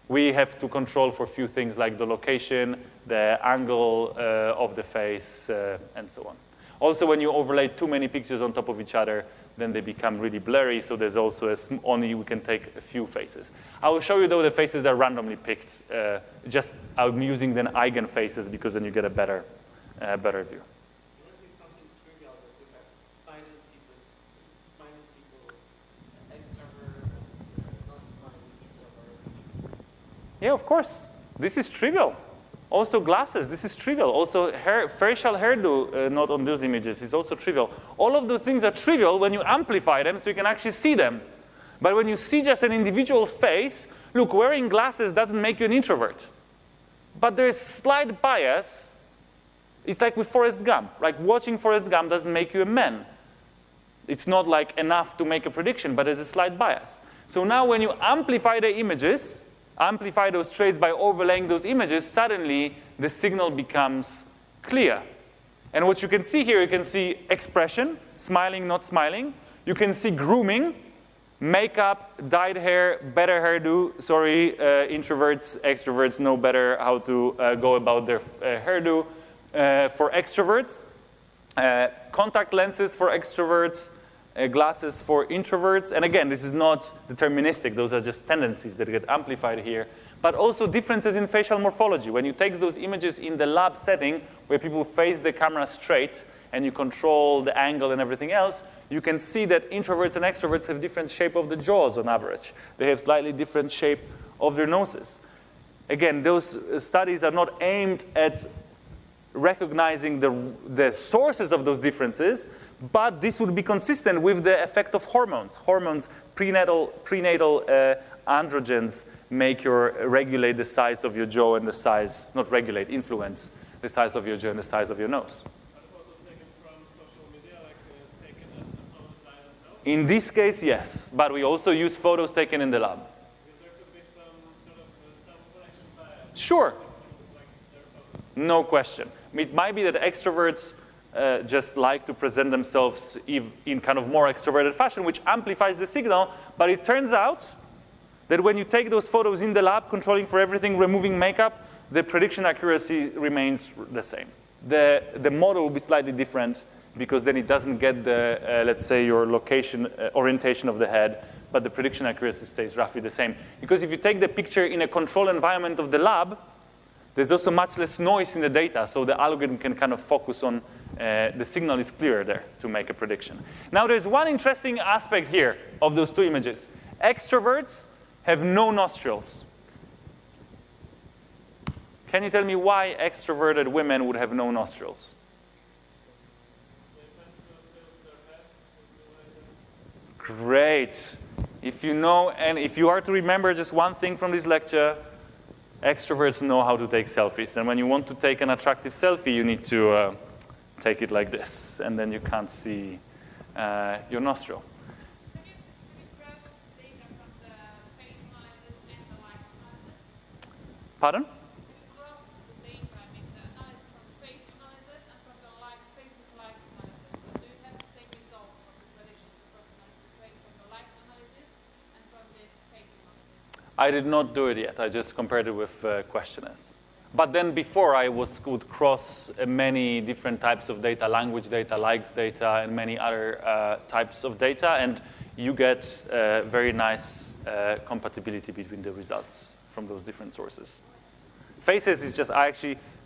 We have to control for a few things like the location, the angle of the face, and so on. Also, when you overlay too many pictures on top of each other, then they become really blurry, so there's also only we can take a few faces. I will show you, though, the faces that are randomly picked. Just I'm using then eigenfaces because then you get a better view. Yeah, of course. This is trivial. Also glasses, this is trivial. Also facial hairdo, not on those images, is also trivial. All of those things are trivial when you amplify them so you can actually see them. But when you see just an individual face, look, wearing glasses doesn't make you an introvert. But there's slight bias. It's like with Forrest Gump. Like watching Forrest Gump doesn't make you a man. It's not like enough to make a prediction, but there's a slight bias. So now when you amplify the images, amplify those traits by overlaying those images, suddenly the signal becomes clear. And what you can see here, you can see expression, smiling, not smiling. You can see grooming, makeup, dyed hair, better hairdo. Sorry, introverts, extroverts know better how to go about their hairdo. For extroverts, contact lenses for extroverts, glasses for introverts. And again, this is not deterministic. Those are just tendencies that get amplified here. But also differences in facial morphology. When you take those images in the lab setting where people face the camera straight and you control the angle and everything else, you can see that introverts and extroverts have different shape of the jaws on average. They have slightly different shape of their noses. Again, those studies are not aimed at recognizing the sources of those differences, but this would be consistent with the effect of hormones. Hormones, prenatal androgens regulate the size of your jaw and the size, not regulate, influence the size of your jaw and the size of your nose. Are the photos taken from social media, like taken and uploaded by themselves? In this case, yes, but we also use photos taken in the lab. Because there could be some sort of self-selection bias. Sure. Like their photos. No question. It might be that extroverts just like to present themselves in kind of more extroverted fashion, which amplifies the signal. But it turns out that when you take those photos in the lab, controlling for everything, removing makeup, the prediction accuracy remains the same. The model will be slightly different because then it doesn't get the, let's say, your location, orientation of the head, but the prediction accuracy stays roughly the same. Because if you take the picture in a control environment of the lab, there's also much less noise in the data, so the algorithm can kind of focus on the signal is clearer there to make a prediction. Now, there's one interesting aspect here of those two images. Extroverts have no nostrils. Can you tell me why extroverted women would have no nostrils? Great. If you know, and if you are to remember just one thing from this lecture, extroverts know how to take selfies. And when you want to take an attractive selfie, you need to take it like this. And then you can't see your nostril. Have you grasped data from the face analysis and the light analysis? Pardon? Have you grasped the data, I mean, the analysis from face I did not do it yet. I just compared it with questionnaires. But then before I could cross many different types of data, language data, likes data, and many other types of data, and you get very nice compatibility between the results from those different sources. Faces is just,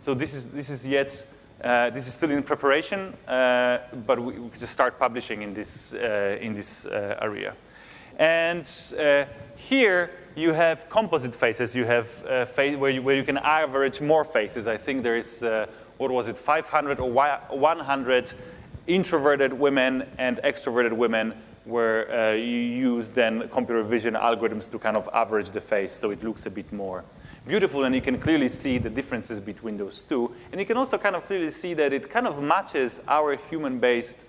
so this is still in preparation, but we just start publishing in this area. And here you have composite faces. You have where you can average more faces. I think there is, 500 or 100 introverted women and extroverted women where you use then computer vision algorithms to kind of average the face so it looks a bit more beautiful, and you can clearly see the differences between those two. And you can also kind of clearly see that it kind of matches our human-based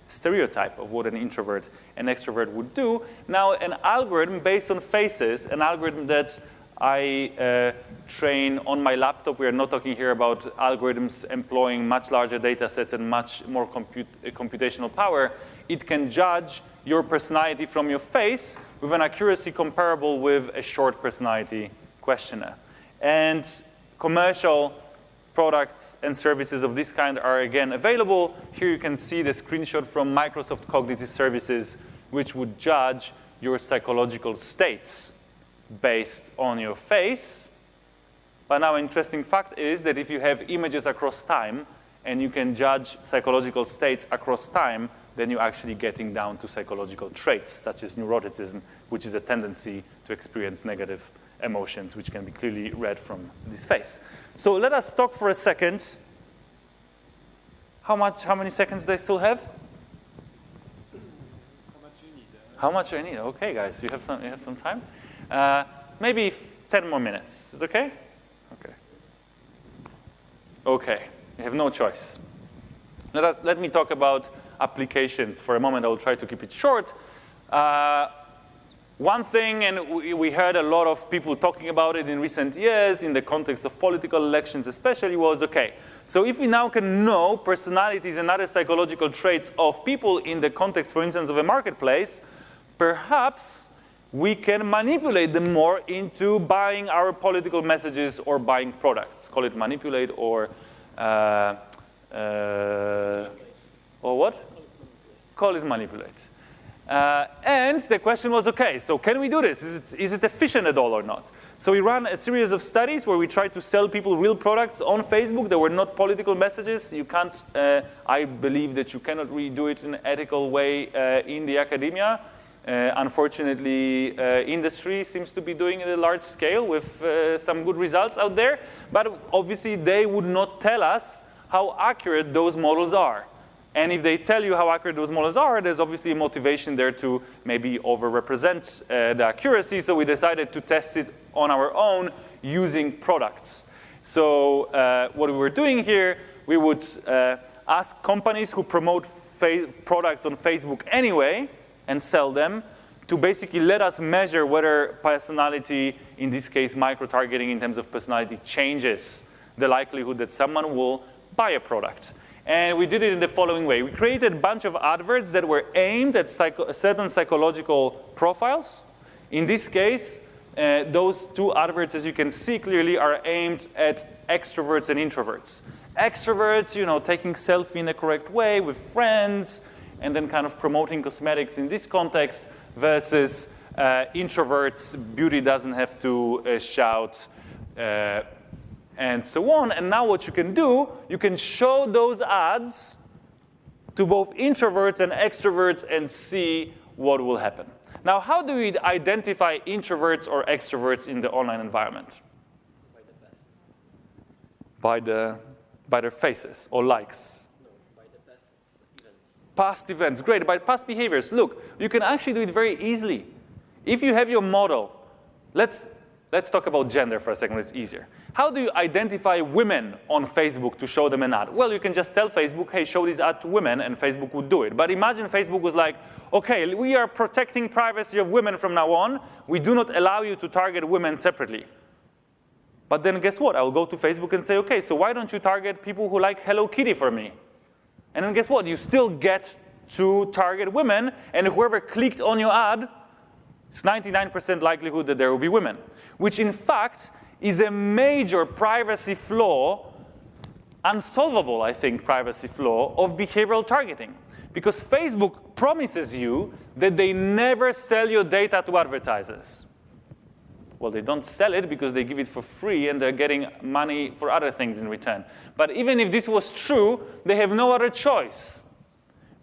stereotype of what an introvert and extrovert would do. Now, an algorithm based on faces, an algorithm that I train on my laptop. We are not talking here about algorithms employing much larger data sets and much more computational power. It can judge your personality from your face with an accuracy comparable with a short personality questionnaire. And commercial products and services of this kind are again available. Here you can see the screenshot from Microsoft Cognitive Services, which would judge your psychological states based on your face. But now an interesting fact is that if you have images across time and you can judge psychological states across time, then you're actually getting down to psychological traits such as neuroticism, which is a tendency to experience negative emotions, which can be clearly read from this face. So let us talk for a second. How many seconds do I still have? How much you need? How much I need? Okay, guys, you have some time. Maybe 10 more minutes. Is it okay? Okay. Okay. You have no choice. Let me talk about applications for a moment. I will try to keep it short. One thing, and we heard a lot of people talking about it in recent years in the context of political elections especially, was, okay, so if we now can know personalities and other psychological traits of people in the context, for instance, of a marketplace, perhaps we can manipulate them more into buying our political messages or buying products. Call it manipulate or what? Call it manipulate. And the question was, okay, so can we do this? Is it efficient at all or not? So we ran a series of studies where we tried to sell people real products on Facebook that were not political messages. You can't, I believe that you cannot really do it in an ethical way in the academia. Unfortunately, industry seems to be doing it at a large scale with some good results out there. But obviously, they would not tell us how accurate those models are. And if they tell you how accurate those models are, there's obviously a motivation there to maybe overrepresent the accuracy. So we decided to test it on our own using products. So what we were doing here, we would ask companies who promote products on Facebook anyway and sell them to basically let us measure whether personality, in this case micro-targeting in terms of personality, changes the likelihood that someone will buy a product. And we did it in the following way. We created a bunch of adverts that were aimed at certain psychological profiles. In this case, those two adverts, as you can see clearly, are aimed at extroverts and introverts. Extroverts, taking selfie in a correct way with friends, and then kind of promoting cosmetics in this context, versus introverts, beauty doesn't have to shout, and so on. And now what you can do, you can show those ads to both introverts and extroverts and see what will happen. Now, how do we identify introverts or extroverts in the online environment? By their faces or likes. No, by the past events. Past events, great. By past behaviors. Look, you can actually do it very easily. If you have your model, let's talk about gender for a second, it's easier. How do you identify women on Facebook to show them an ad? Well, you can just tell Facebook, hey, show this ad to women, and Facebook would do it. But imagine Facebook was like, okay, we are protecting privacy of women from now on. We do not allow you to target women separately. But then guess what? I will go to Facebook and say, okay, so why don't you target people who like Hello Kitty for me? And then guess what? You still get to target women, and whoever clicked on your ad It's 99% likelihood that there will be women, which in fact is a major privacy flaw, unsolvable, I think, privacy flaw of behavioral targeting. Because Facebook promises you that they never sell your data to advertisers. Well, they don't sell it because they give it for free and they're getting money for other things in return. But even if this was true, they have no other choice.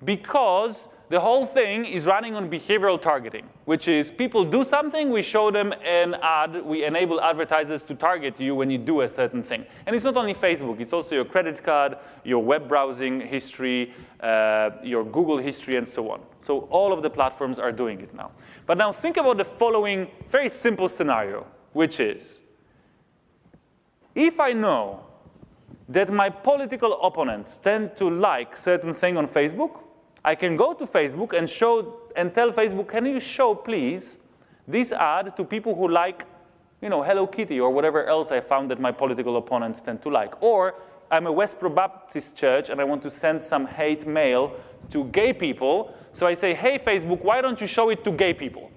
Because the whole thing is running on behavioral targeting, which is people do something, we show them an ad, we enable advertisers to target you when you do a certain thing. And it's not only Facebook, it's also your credit card, your web browsing history, your Google history, and so on. So all of the platforms are doing it now. But now think about the following very simple scenario, which is, if I know that my political opponents tend to like certain thing on Facebook, I can go to Facebook and tell Facebook, can you show, please, this ad to people who like, Hello Kitty or whatever else I found that my political opponents tend to like. Or I'm a Westboro Baptist church and I want to send some hate mail to gay people. So I say, hey, Facebook, why don't you show it to gay people?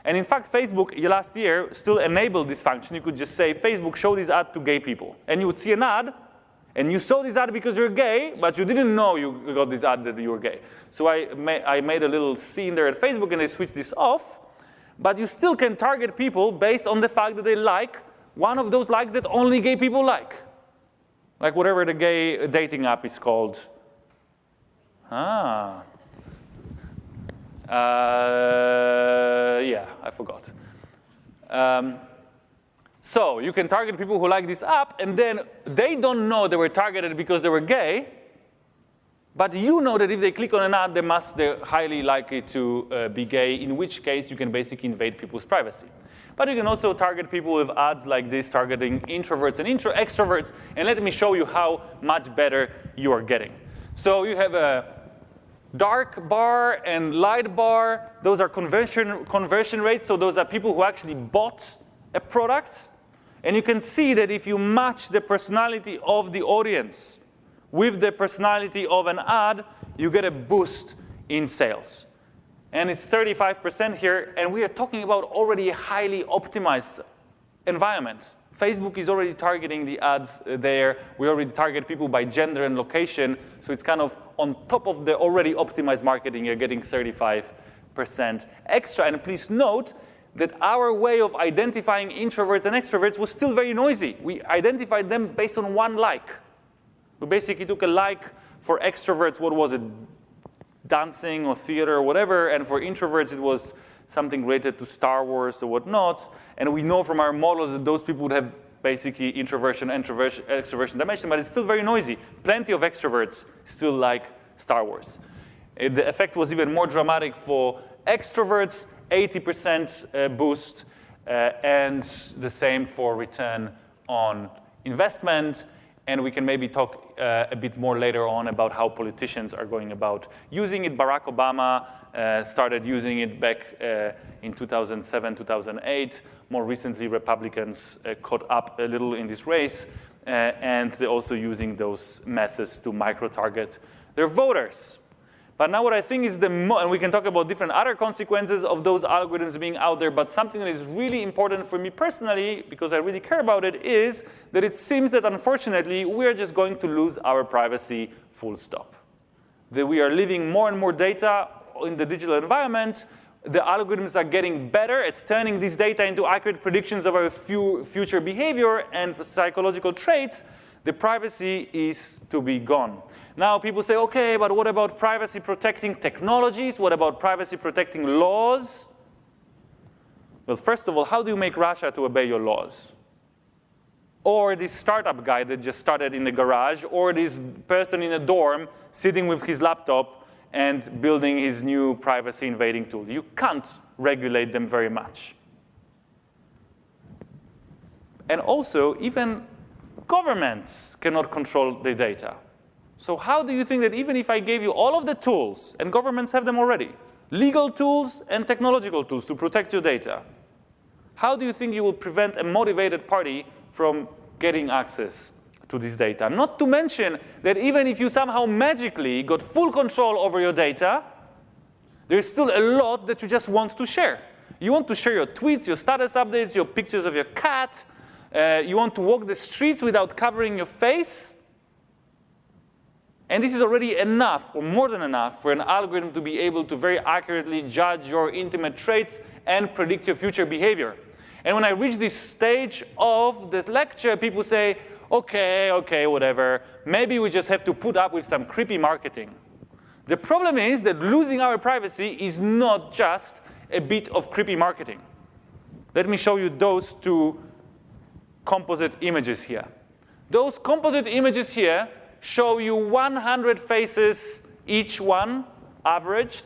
And in fact, Facebook last year still enabled this function. You could just say, Facebook, show this ad to gay people. And you would see an ad. And you saw this ad because you're gay, but you didn't know you got this ad that you were gay. So I made a little scene there at Facebook, and they switched this off. But you still can target people based on the fact that they like one of those likes that only gay people like. Like whatever the gay dating app is called. Yeah, I forgot. So you can target people who like this app, and then they don't know they were targeted because they were gay, but you know that if they click on an ad, they're highly likely to be gay, in which case you can basically invade people's privacy. But you can also target people with ads like this, targeting introverts and extroverts, and let me show you how much better you are getting. So you have a dark bar and light bar. Those are conversion rates, so those are people who actually bought a product. And you can see that if you match the personality of the audience with the personality of an ad, you get a boost in sales. And it's 35% here, and we are talking about already a highly optimized environment. Facebook is already targeting the ads there. We already target people by gender and location, so it's kind of on top of the already optimized marketing, you're getting 35% extra. And please note that our way of identifying introverts and extroverts was still very noisy. We identified them based on one like. We basically took a like for extroverts, what was it, dancing or theater or whatever, and for introverts it was something related to Star Wars or whatnot. And we know from our models that those people would have basically introversion, extroversion dimension, but it's still very noisy. Plenty of extroverts still like Star Wars. The effect was even more dramatic for extroverts, 80% boost, and the same for return on investment. And we can maybe talk a bit more later on about how politicians are going about using it. Barack Obama started using it back in 2007, 2008. More recently, Republicans caught up a little in this race, and they're also using those methods to micro-target their voters. But now what I think is and we can talk about different other consequences of those algorithms being out there, but something that is really important for me personally, because I really care about it, is that it seems that unfortunately we're just going to lose our privacy full stop. That we are leaving more and more data in the digital environment. The algorithms are getting better at turning this data into accurate predictions of our future behavior and psychological traits. The privacy is to be gone. Now people say, okay, but what about privacy protecting technologies? What about privacy protecting laws? Well, first of all, how do you make Russia to obey your laws? Or this startup guy that just started in the garage, or this person in a dorm sitting with his laptop and building his new privacy invading tool. You can't regulate them very much. And also, even governments cannot control the data. So how do you think that even if I gave you all of the tools, and governments have them already, legal tools and technological tools to protect your data, how do you think you will prevent a motivated party from getting access to this data? Not to mention that even if you somehow magically got full control over your data, there's still a lot that you just want to share. You want to share your tweets, your status updates, your pictures of your cat. You want to walk the streets without covering your face. And this is already enough, or more than enough, for an algorithm to be able to very accurately judge your intimate traits and predict your future behavior. And when I reach this stage of the lecture, people say, okay, whatever. Maybe we just have to put up with some creepy marketing. The problem is that losing our privacy is not just a bit of creepy marketing. Let me show you those two composite images here. Those composite images here show you 100 faces, each one, averaged,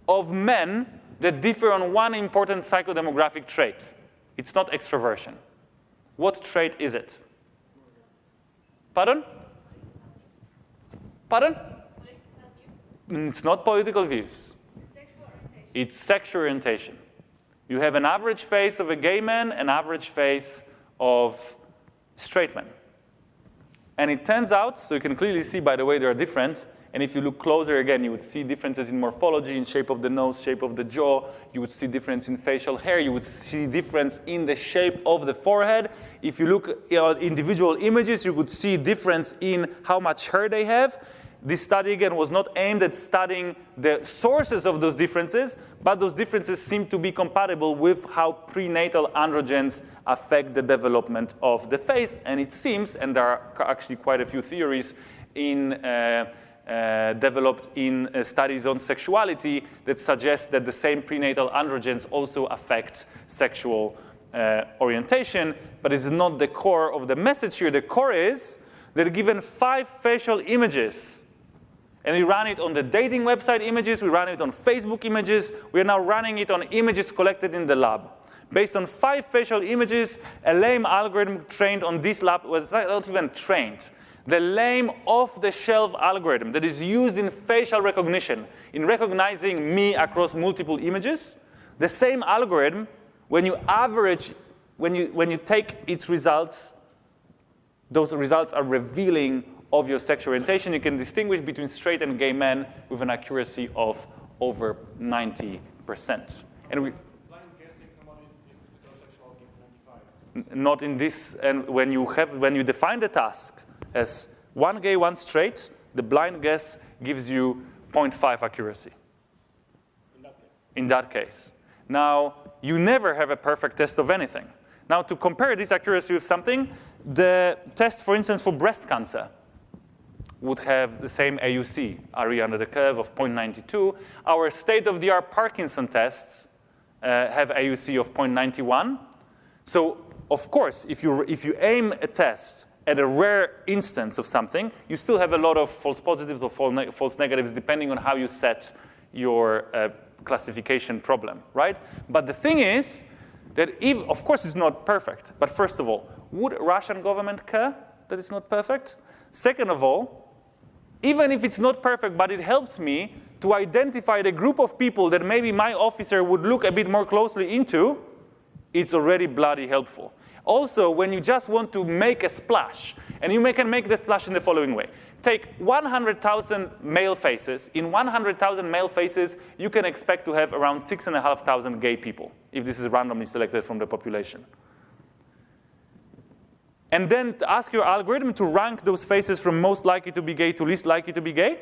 of men that differ on one important psychodemographic trait. It's not extroversion. What trait is it? Pardon? Pardon? It's not political views. It's sexual orientation. You have an average face of a gay man, an average face of straight men. And it turns out, so you can clearly see, by the way, they are different. And if you look closer again, you would see differences in morphology, in shape of the nose, shape of the jaw. You would see difference in facial hair. You would see difference in the shape of the forehead. If you look at individual images, you would see difference in how much hair they have. This study, again, was not aimed at studying the sources of those differences, but those differences seem to be compatible with how prenatal androgens affect the development of the face. And it seems, and there are actually quite a few theories developed in studies on sexuality that suggest that the same prenatal androgens also affect sexual orientation, but it's not the core of the message here. The core is that given 5 facial images, and we run it on the dating website images, we run it on Facebook images, we are now running it on images collected in the lab. Based on 5 facial images, a lame algorithm trained on this lab was not even trained. The lame off-the-shelf algorithm that is used in facial recognition, in recognizing me across multiple images, the same algorithm, when you average, when you take its results, those results are revealing of your sexual orientation. You can distinguish between straight and gay men with an accuracy of over 90%. And we, not in this, and when you define the task as 1 gay, 1 straight, the blind guess gives you 0.5 accuracy. In that case. Now, you never have a perfect test of anything. Now, to compare this accuracy with something, the test, for instance, for breast cancer would have the same AUC, area under the curve, of 0.92. Our state-of-the-art Parkinson tests have AUC of 0.91. So, of course, if you aim a test at a rare instance of something, you still have a lot of false positives or false negatives, depending on how you set your classification problem, right? But the thing is that, of course, it's not perfect. But first of all, would Russian government care that it's not perfect? Second of all, even if it's not perfect, but it helps me to identify the group of people that maybe my officer would look a bit more closely into, it's already bloody helpful. Also, when you just want to make a splash, and you can make the splash in the following way. Take 100,000 male faces. In 100,000 male faces, you can expect to have around 6,500 gay people, if this is randomly selected from the population. And then ask your algorithm to rank those faces from most likely to be gay to least likely to be gay.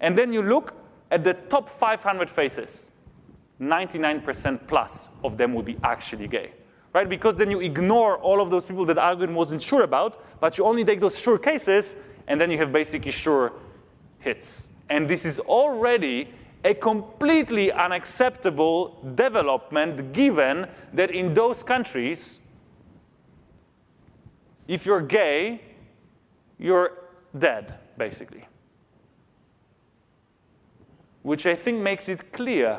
And then you look at the top 500 faces. 99% plus of them will be actually gay. Right? Because then you ignore all of those people that the algorithm wasn't sure about, but you only take those sure cases, and then you have basically sure hits. And this is already a completely unacceptable development, given that in those countries, if you're gay, you're dead, basically. Which I think makes it clear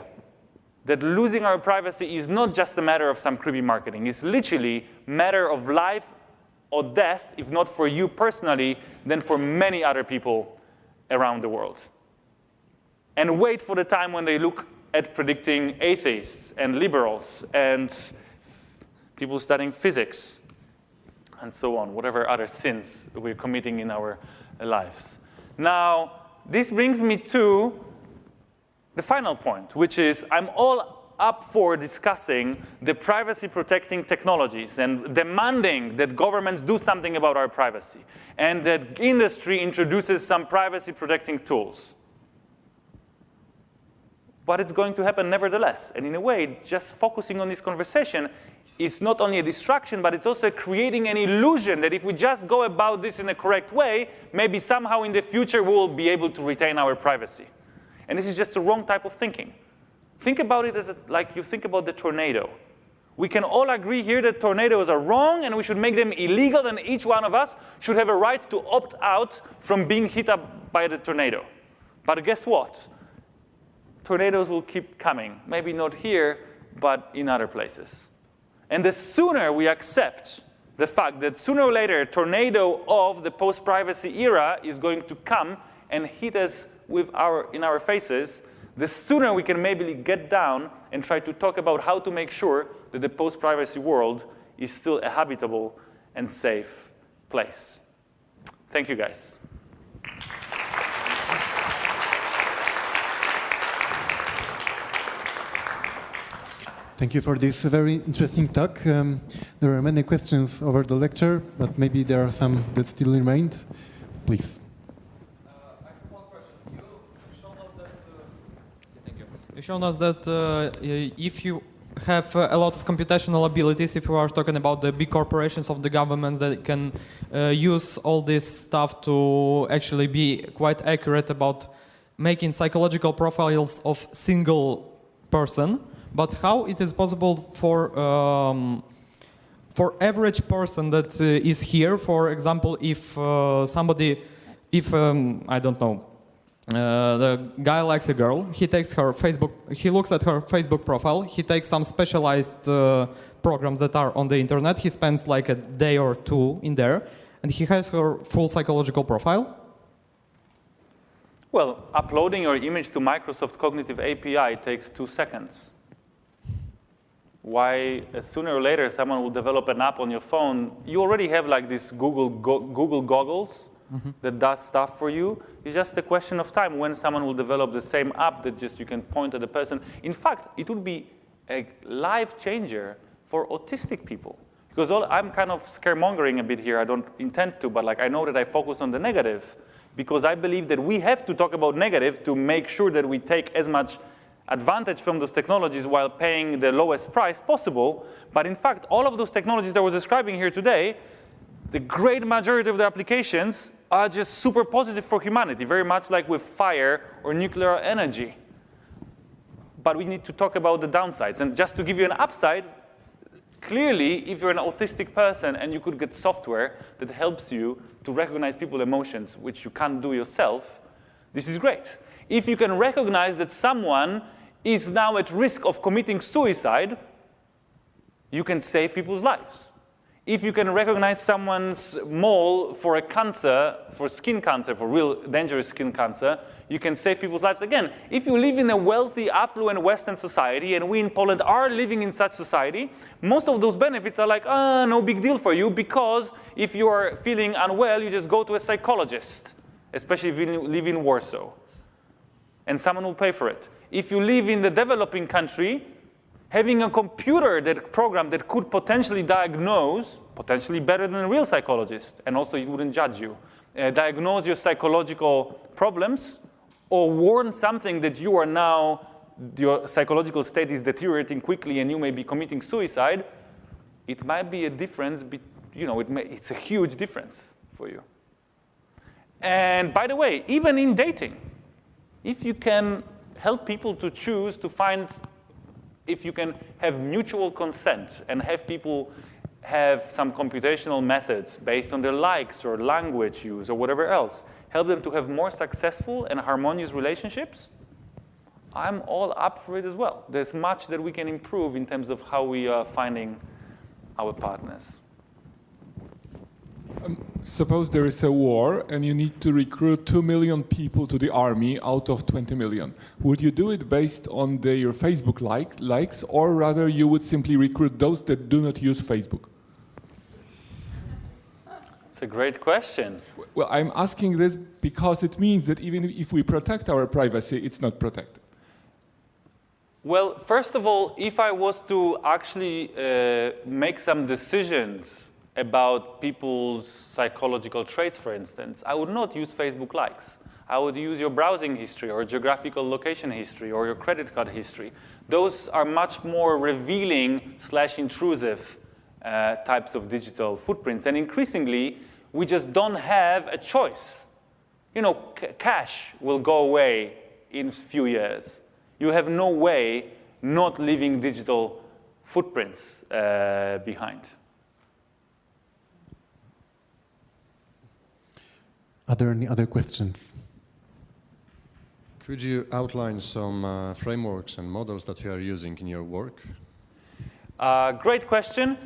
that losing our privacy is not just a matter of some creepy marketing. It's literally a matter of life or death, if not for you personally, then for many other people around the world. And wait for the time when they look at predicting atheists and liberals and people studying physics and so on, whatever other sins we're committing in our lives. Now, this brings me to the final point, which is I'm all up for discussing the privacy-protecting technologies and demanding that governments do something about our privacy and that industry introduces some privacy-protecting tools. But it's going to happen nevertheless. And in a way, just focusing on this conversation is not only a distraction, but it's also creating an illusion that if we just go about this in a correct way, maybe somehow in the future we will be able to retain our privacy. And this is just the wrong type of thinking. Think about it as like you think about the tornado. We can all agree here that tornadoes are wrong and we should make them illegal, and each one of us should have a right to opt out from being hit up by the tornado. But guess what? Tornadoes will keep coming. Maybe not here, but in other places. And the sooner we accept the fact that sooner or later a tornado of the post-privacy era is going to come and hit us in our faces, the sooner we can maybe get down and try to talk about how to make sure that the post-privacy world is still a habitable and safe place. Thank you, guys. Thank you for this very interesting talk. There are many questions over the lecture, but maybe there are some that still remained. Please. I have one question. You've shown us that if you have a lot of computational abilities, if you are talking about the big corporations of the governments that can use all this stuff to actually be quite accurate about making psychological profiles of single person. But how it is possible for average person that is here, for example, if I don't know, the guy likes a girl, he takes her Facebook, he looks at her Facebook profile, he takes some specialized programs that are on the internet, he spends like a day or two in there, and he has her full psychological profile. Well, uploading your image to Microsoft Cognitive API takes 2 seconds. Why sooner or later someone will develop an app on your phone? You already have like this Google goggles that does stuff for you. It's just a question of time when someone will develop the same app that just you can point at the person. In fact, it would be a life changer for autistic people. Because I'm kind of scaremongering a bit here. I don't intend to, but like I know that I focus on the negative because I believe that we have to talk about negative to make sure that we take as much advantage from those technologies while paying the lowest price possible. But in fact, all of those technologies that I was describing here today, the great majority of the applications are just super positive for humanity, very much like with fire or nuclear energy. But we need to talk about the downsides. And just to give you an upside, clearly, if you're an autistic person and you could get software that helps you to recognize people's emotions, which you can't do yourself, this is great. If you can recognize that someone is now at risk of committing suicide, you can save people's lives. If you can recognize someone's mole for a cancer, for skin cancer, for real dangerous skin cancer, you can save people's lives. Again, if you live in a wealthy, affluent Western society, and we in Poland are living in such society, most of those benefits are like, no big deal for you, because if you are feeling unwell, you just go to a psychologist, especially if you live in Warsaw. And someone will pay for it. If you live in the developing country, having a computer program that could potentially diagnose, potentially better than a real psychologist, and also it wouldn't judge you, diagnose your psychological problems, or warn something that you are now, your psychological state is deteriorating quickly and you may be committing suicide, it might be a difference, it's a huge difference for you. And by the way, even in dating, if you can help people to choose to find, if you can have mutual consent and have people have some computational methods based on their likes or language use or whatever else, help them to have more successful and harmonious relationships, I'm all up for it as well. There's much that we can improve in terms of how we are finding our partners. Suppose there is a war and you need to recruit 2 million people to the army out of 20 million. Would you do it based on your Facebook likes, or rather you would simply recruit those that do not use Facebook? It's a great question. Well, I'm asking this because it means that even if we protect our privacy, it's not protected. Well, first of all, if I was to actually make some decisions about people's psychological traits, for instance, I would not use Facebook likes. I would use your browsing history or geographical location history or your credit card history. Those are much more revealing / intrusive types of digital footprints. And increasingly, we just don't have a choice. You know, cash will go away in a few years. You have no way not leaving digital footprints behind. Are there any other questions? Could you outline some frameworks and models that you are using in your work? Great question.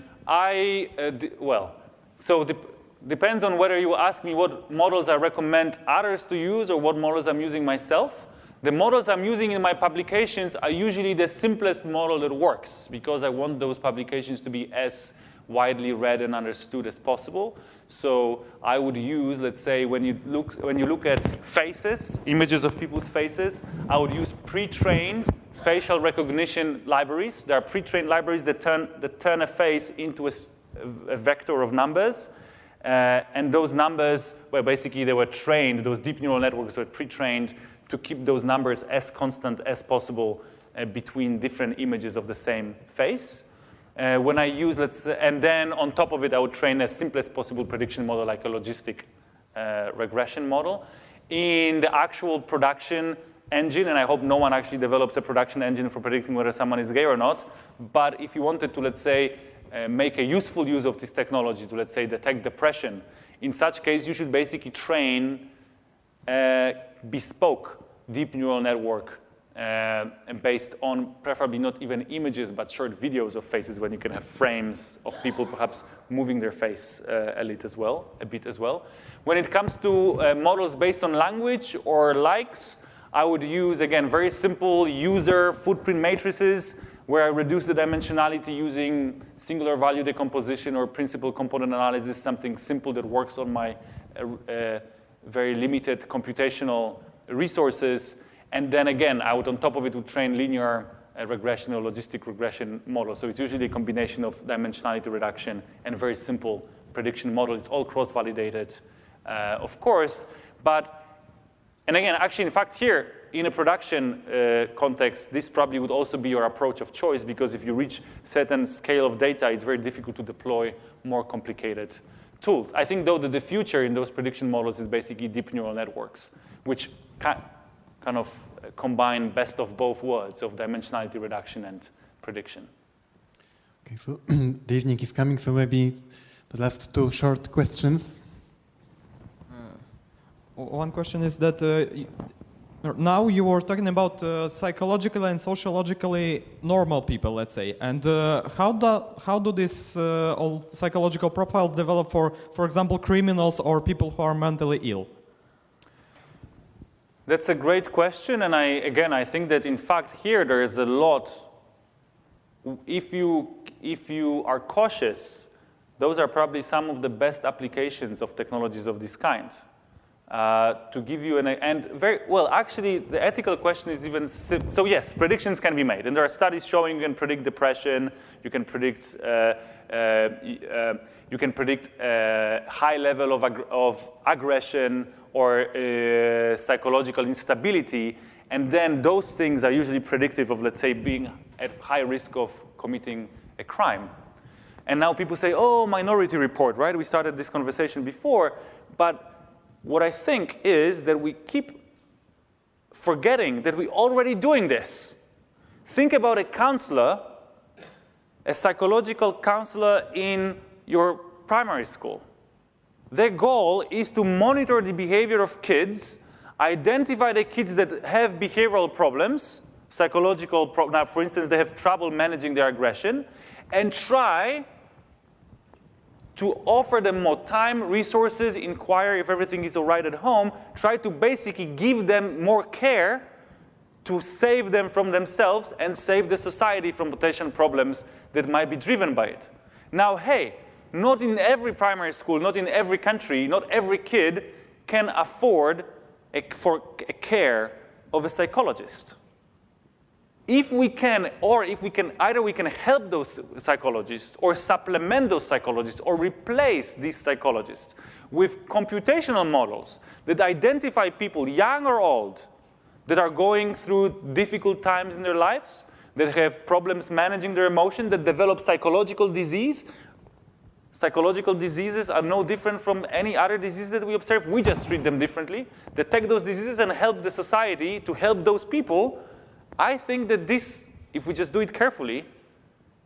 Depends on whether you ask me what models I recommend others to use or what models I'm using myself. The models I'm using in my publications are usually the simplest model that works because I want those publications to be as widely read and understood as possible. So I would use, let's say, when you look at faces, images of people's faces, I would use pre-trained facial recognition libraries. There are pre-trained libraries that turn a face into a vector of numbers. And those numbers, well, basically they were trained, those deep neural networks were pre-trained to keep those numbers as constant as possible between different images of the same face. When I use, and then on top of it, I would train the simplest possible prediction model, like a logistic regression model. In the actual production engine, and I hope no one actually develops a production engine for predicting whether someone is gay or not, but if you wanted to, let's say, make a useful use of this technology to, let's say, detect depression, in such case, you should basically train a bespoke deep neural network based on preferably not even images, but short videos of faces when you can have frames of people perhaps moving their face a bit as well. When it comes to models based on language or likes, I would use, again, very simple user footprint matrices where I reduce the dimensionality using singular value decomposition or principal component analysis, something simple that works on my very limited computational resources. And then again, I would, on top of it, would train linear regression or logistic regression models. So it's usually a combination of dimensionality reduction and very simple prediction model. It's all cross-validated, of course. And again, actually, in fact, here, in a production context, this probably would also be your approach of choice, because if you reach certain scale of data, it's very difficult to deploy more complicated tools. I think, though, that the future in those prediction models is basically deep neural networks, which kind of combine best of both worlds of dimensionality reduction and prediction. Okay, so the evening is coming, so maybe the last two short questions. One question is that now you were talking about psychologically and sociologically normal people, let's say, and how do these all psychological profiles develop for example, criminals or people who are mentally ill? That's a great question, and I think that in fact here there is a lot. If you are cautious, those are probably some of the best applications of technologies of this kind. To give you actually the ethical question is even so. Yes, predictions can be made, and there are studies showing you can predict depression, you can predict high level of aggression or psychological instability, and then those things are usually predictive of, let's say, being at high risk of committing a crime. And now people say, oh, Minority Report, right? We started this conversation before, but what I think is that we keep forgetting that we're already doing this. Think about a counselor, a psychological counselor in your primary school. Their goal is to monitor the behavior of kids, identify the kids that have behavioral problems, psychological problems. Now, for instance, they have trouble managing their aggression, and try to offer them more time, resources, inquire if everything is all right at home, try to basically give them more care to save them from themselves and save the society from potential problems that might be driven by it. Now, hey, not in every primary school, not in every country, not every kid can afford a care of a psychologist. If we can, either we can help those psychologists or supplement those psychologists or replace these psychologists with computational models that identify people, young or old, that are going through difficult times in their lives, that have problems managing their emotion, that develop psychological disease. Psychological diseases are no different from any other disease that we observe. We just treat them differently. Detect those diseases and help the society to help those people. I think that this, if we just do it carefully,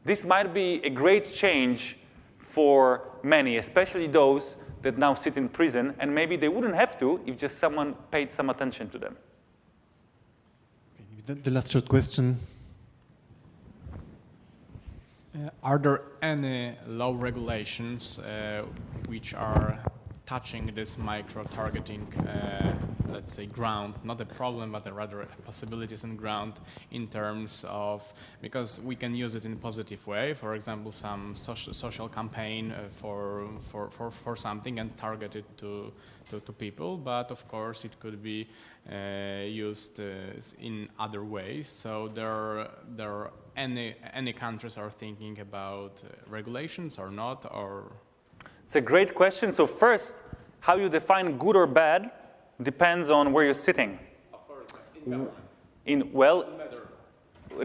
this might be a great change for many, especially those that now sit in prison, and maybe they wouldn't have to if just someone paid some attention to them. Okay, the last short question. Are there any law regulations which are touching this micro-targeting, let's say, ground, not a problem, but rather possibilities in ground in terms of, because we can use it in a positive way, for example, some social campaign for something and target it to people, but of course it could be used in other ways. So there are any countries are thinking about regulations or not, or? It's a great question. So first, how you define good or bad depends on where you're sitting. Of course, in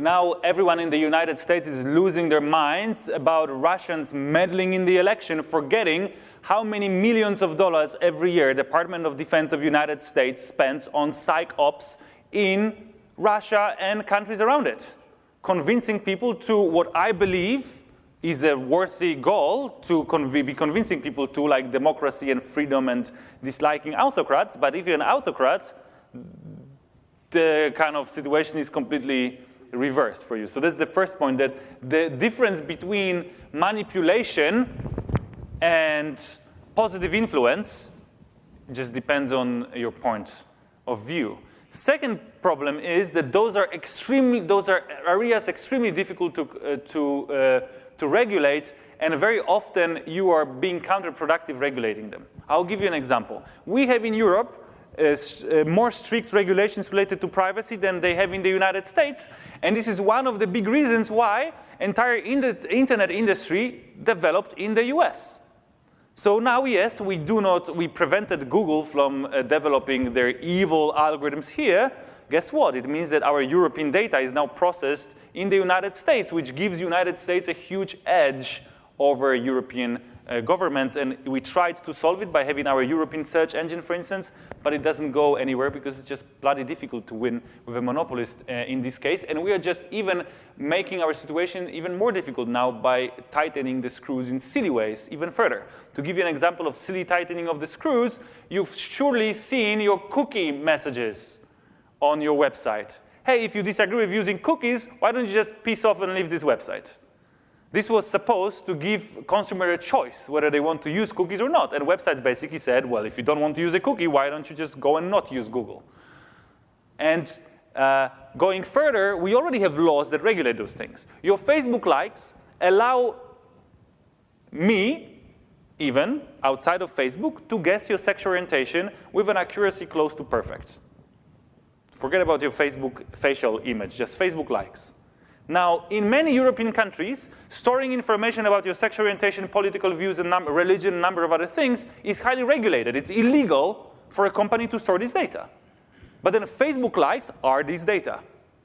now everyone in the United States is losing their minds about Russians meddling in the election, forgetting how many millions of dollars every year the Department of Defense of the United States spends on psych ops in Russia and countries around it, convincing people to what I believe is a worthy goal, to be convincing people to like democracy and freedom and disliking autocrats. But if you're an autocrat, the kind of situation is completely reversed for you. So that's the first point, that the difference between manipulation and positive influence just depends on your point of view. Second problem is that those are areas extremely difficult to regulate, and very often you are being counterproductive regulating them. I'll give you an example. We have in Europe more strict regulations related to privacy than they have in the United States, and this is one of the big reasons why entire internet industry developed in the US. So now, yes, we prevented Google from developing their evil algorithms here. Guess what? It means that our European data is now processed in the United States, which gives the United States a huge edge over European governments. And we tried to solve it by having our European search engine, for instance, but it doesn't go anywhere because it's just bloody difficult to win with a monopolist in this case. And we are just even making our situation even more difficult now by tightening the screws in silly ways even further. To give you an example of silly tightening of the screws, you've surely seen your cookie messages on your website. Hey, if you disagree with using cookies, why don't you just piss off and leave this website? This was supposed to give consumer a choice whether they want to use cookies or not. And websites basically said, well, if you don't want to use a cookie, why don't you just go and not use Google? And going further, we already have laws that regulate those things. Your Facebook likes allow me, even outside of Facebook, to guess your sexual orientation with an accuracy close to perfect. Forget about your Facebook facial image, just Facebook likes. Now, in many European countries, storing information about your sexual orientation, political views, and religion, and a number of other things is highly regulated. It's illegal for a company to store this data. But then Facebook likes are this data.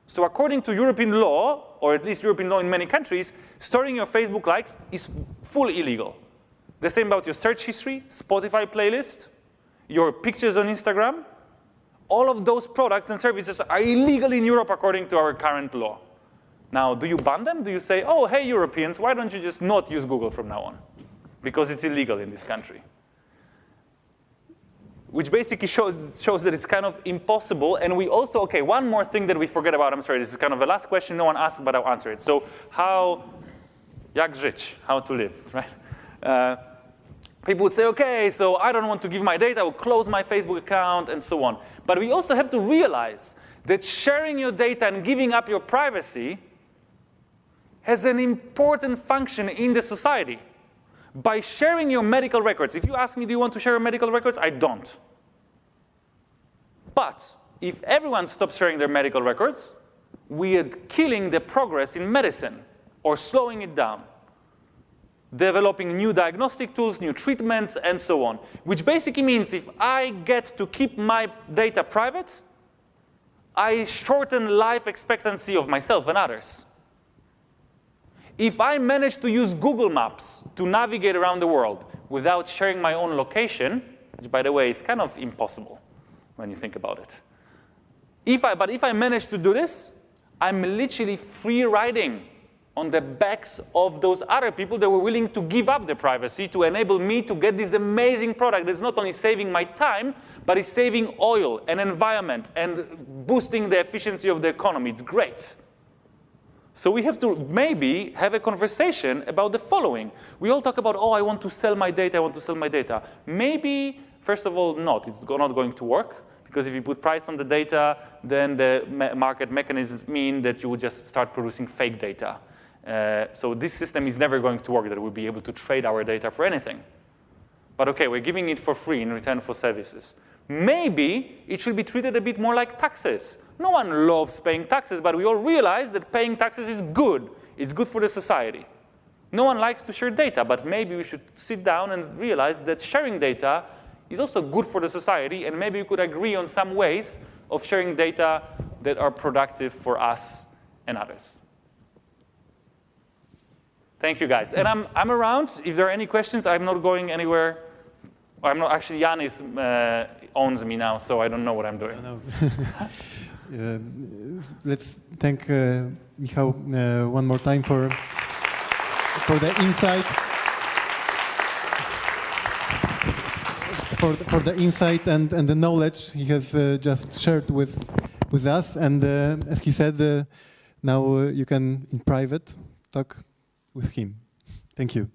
So according to European law, or at least European law in many countries, storing your Facebook likes is fully illegal. The same about your search history, Spotify playlist, your pictures on Instagram. All of those products and services are illegal in Europe according to our current law. Now, do you ban them? Do you say, oh, hey, Europeans, why don't you just not use Google from now on? Because it's illegal in this country. Which basically shows that it's kind of impossible. And we also, okay, one more thing that we forget about. I'm sorry, this is kind of the last question no one asked, but I'll answer it. So jak żyć, how to live, right? People would say, okay, so I don't want to give my data, I will close my Facebook account, and so on. But we also have to realize that sharing your data and giving up your privacy has an important function in the society. By sharing your medical records, if you ask me, do you want to share your medical records? I don't. But if everyone stops sharing their medical records, we are killing the progress in medicine or slowing it down, developing new diagnostic tools, new treatments, and so on, which basically means if I get to keep my data private, I shorten life expectancy of myself and others. If I manage to use Google Maps to navigate around the world without sharing my own location, which, by the way, is kind of impossible when you think about it. But if I manage to do this, I'm literally free riding on the backs of those other people that were willing to give up their privacy to enable me to get this amazing product that's not only saving my time, but is saving oil and environment and boosting the efficiency of the economy. It's great. So we have to maybe have a conversation about the following. We all talk about, oh, I want to sell my data, I want to sell my data. Maybe, first of all, not. It's not going to work. Because if you put price on the data, then the market mechanisms mean that you will just start producing fake data. So this system is never going to work, that we'll be able to trade our data for anything. But OK, we're giving it for free in return for services. Maybe it should be treated a bit more like taxes. No one loves paying taxes, but we all realize that paying taxes is good. It's good for the society. No one likes to share data, but maybe we should sit down and realize that sharing data is also good for the society, and maybe we could agree on some ways of sharing data that are productive for us and others. Thank you, guys. And I'm around. If there are any questions, I'm not going anywhere. I'm not, actually, Jan owns me now, so I don't know what I'm doing. Let's thank Michał one more time for the insight. For the insight and the knowledge he has just shared with us. And as he said, now you can, in private, talk with him. Thank you.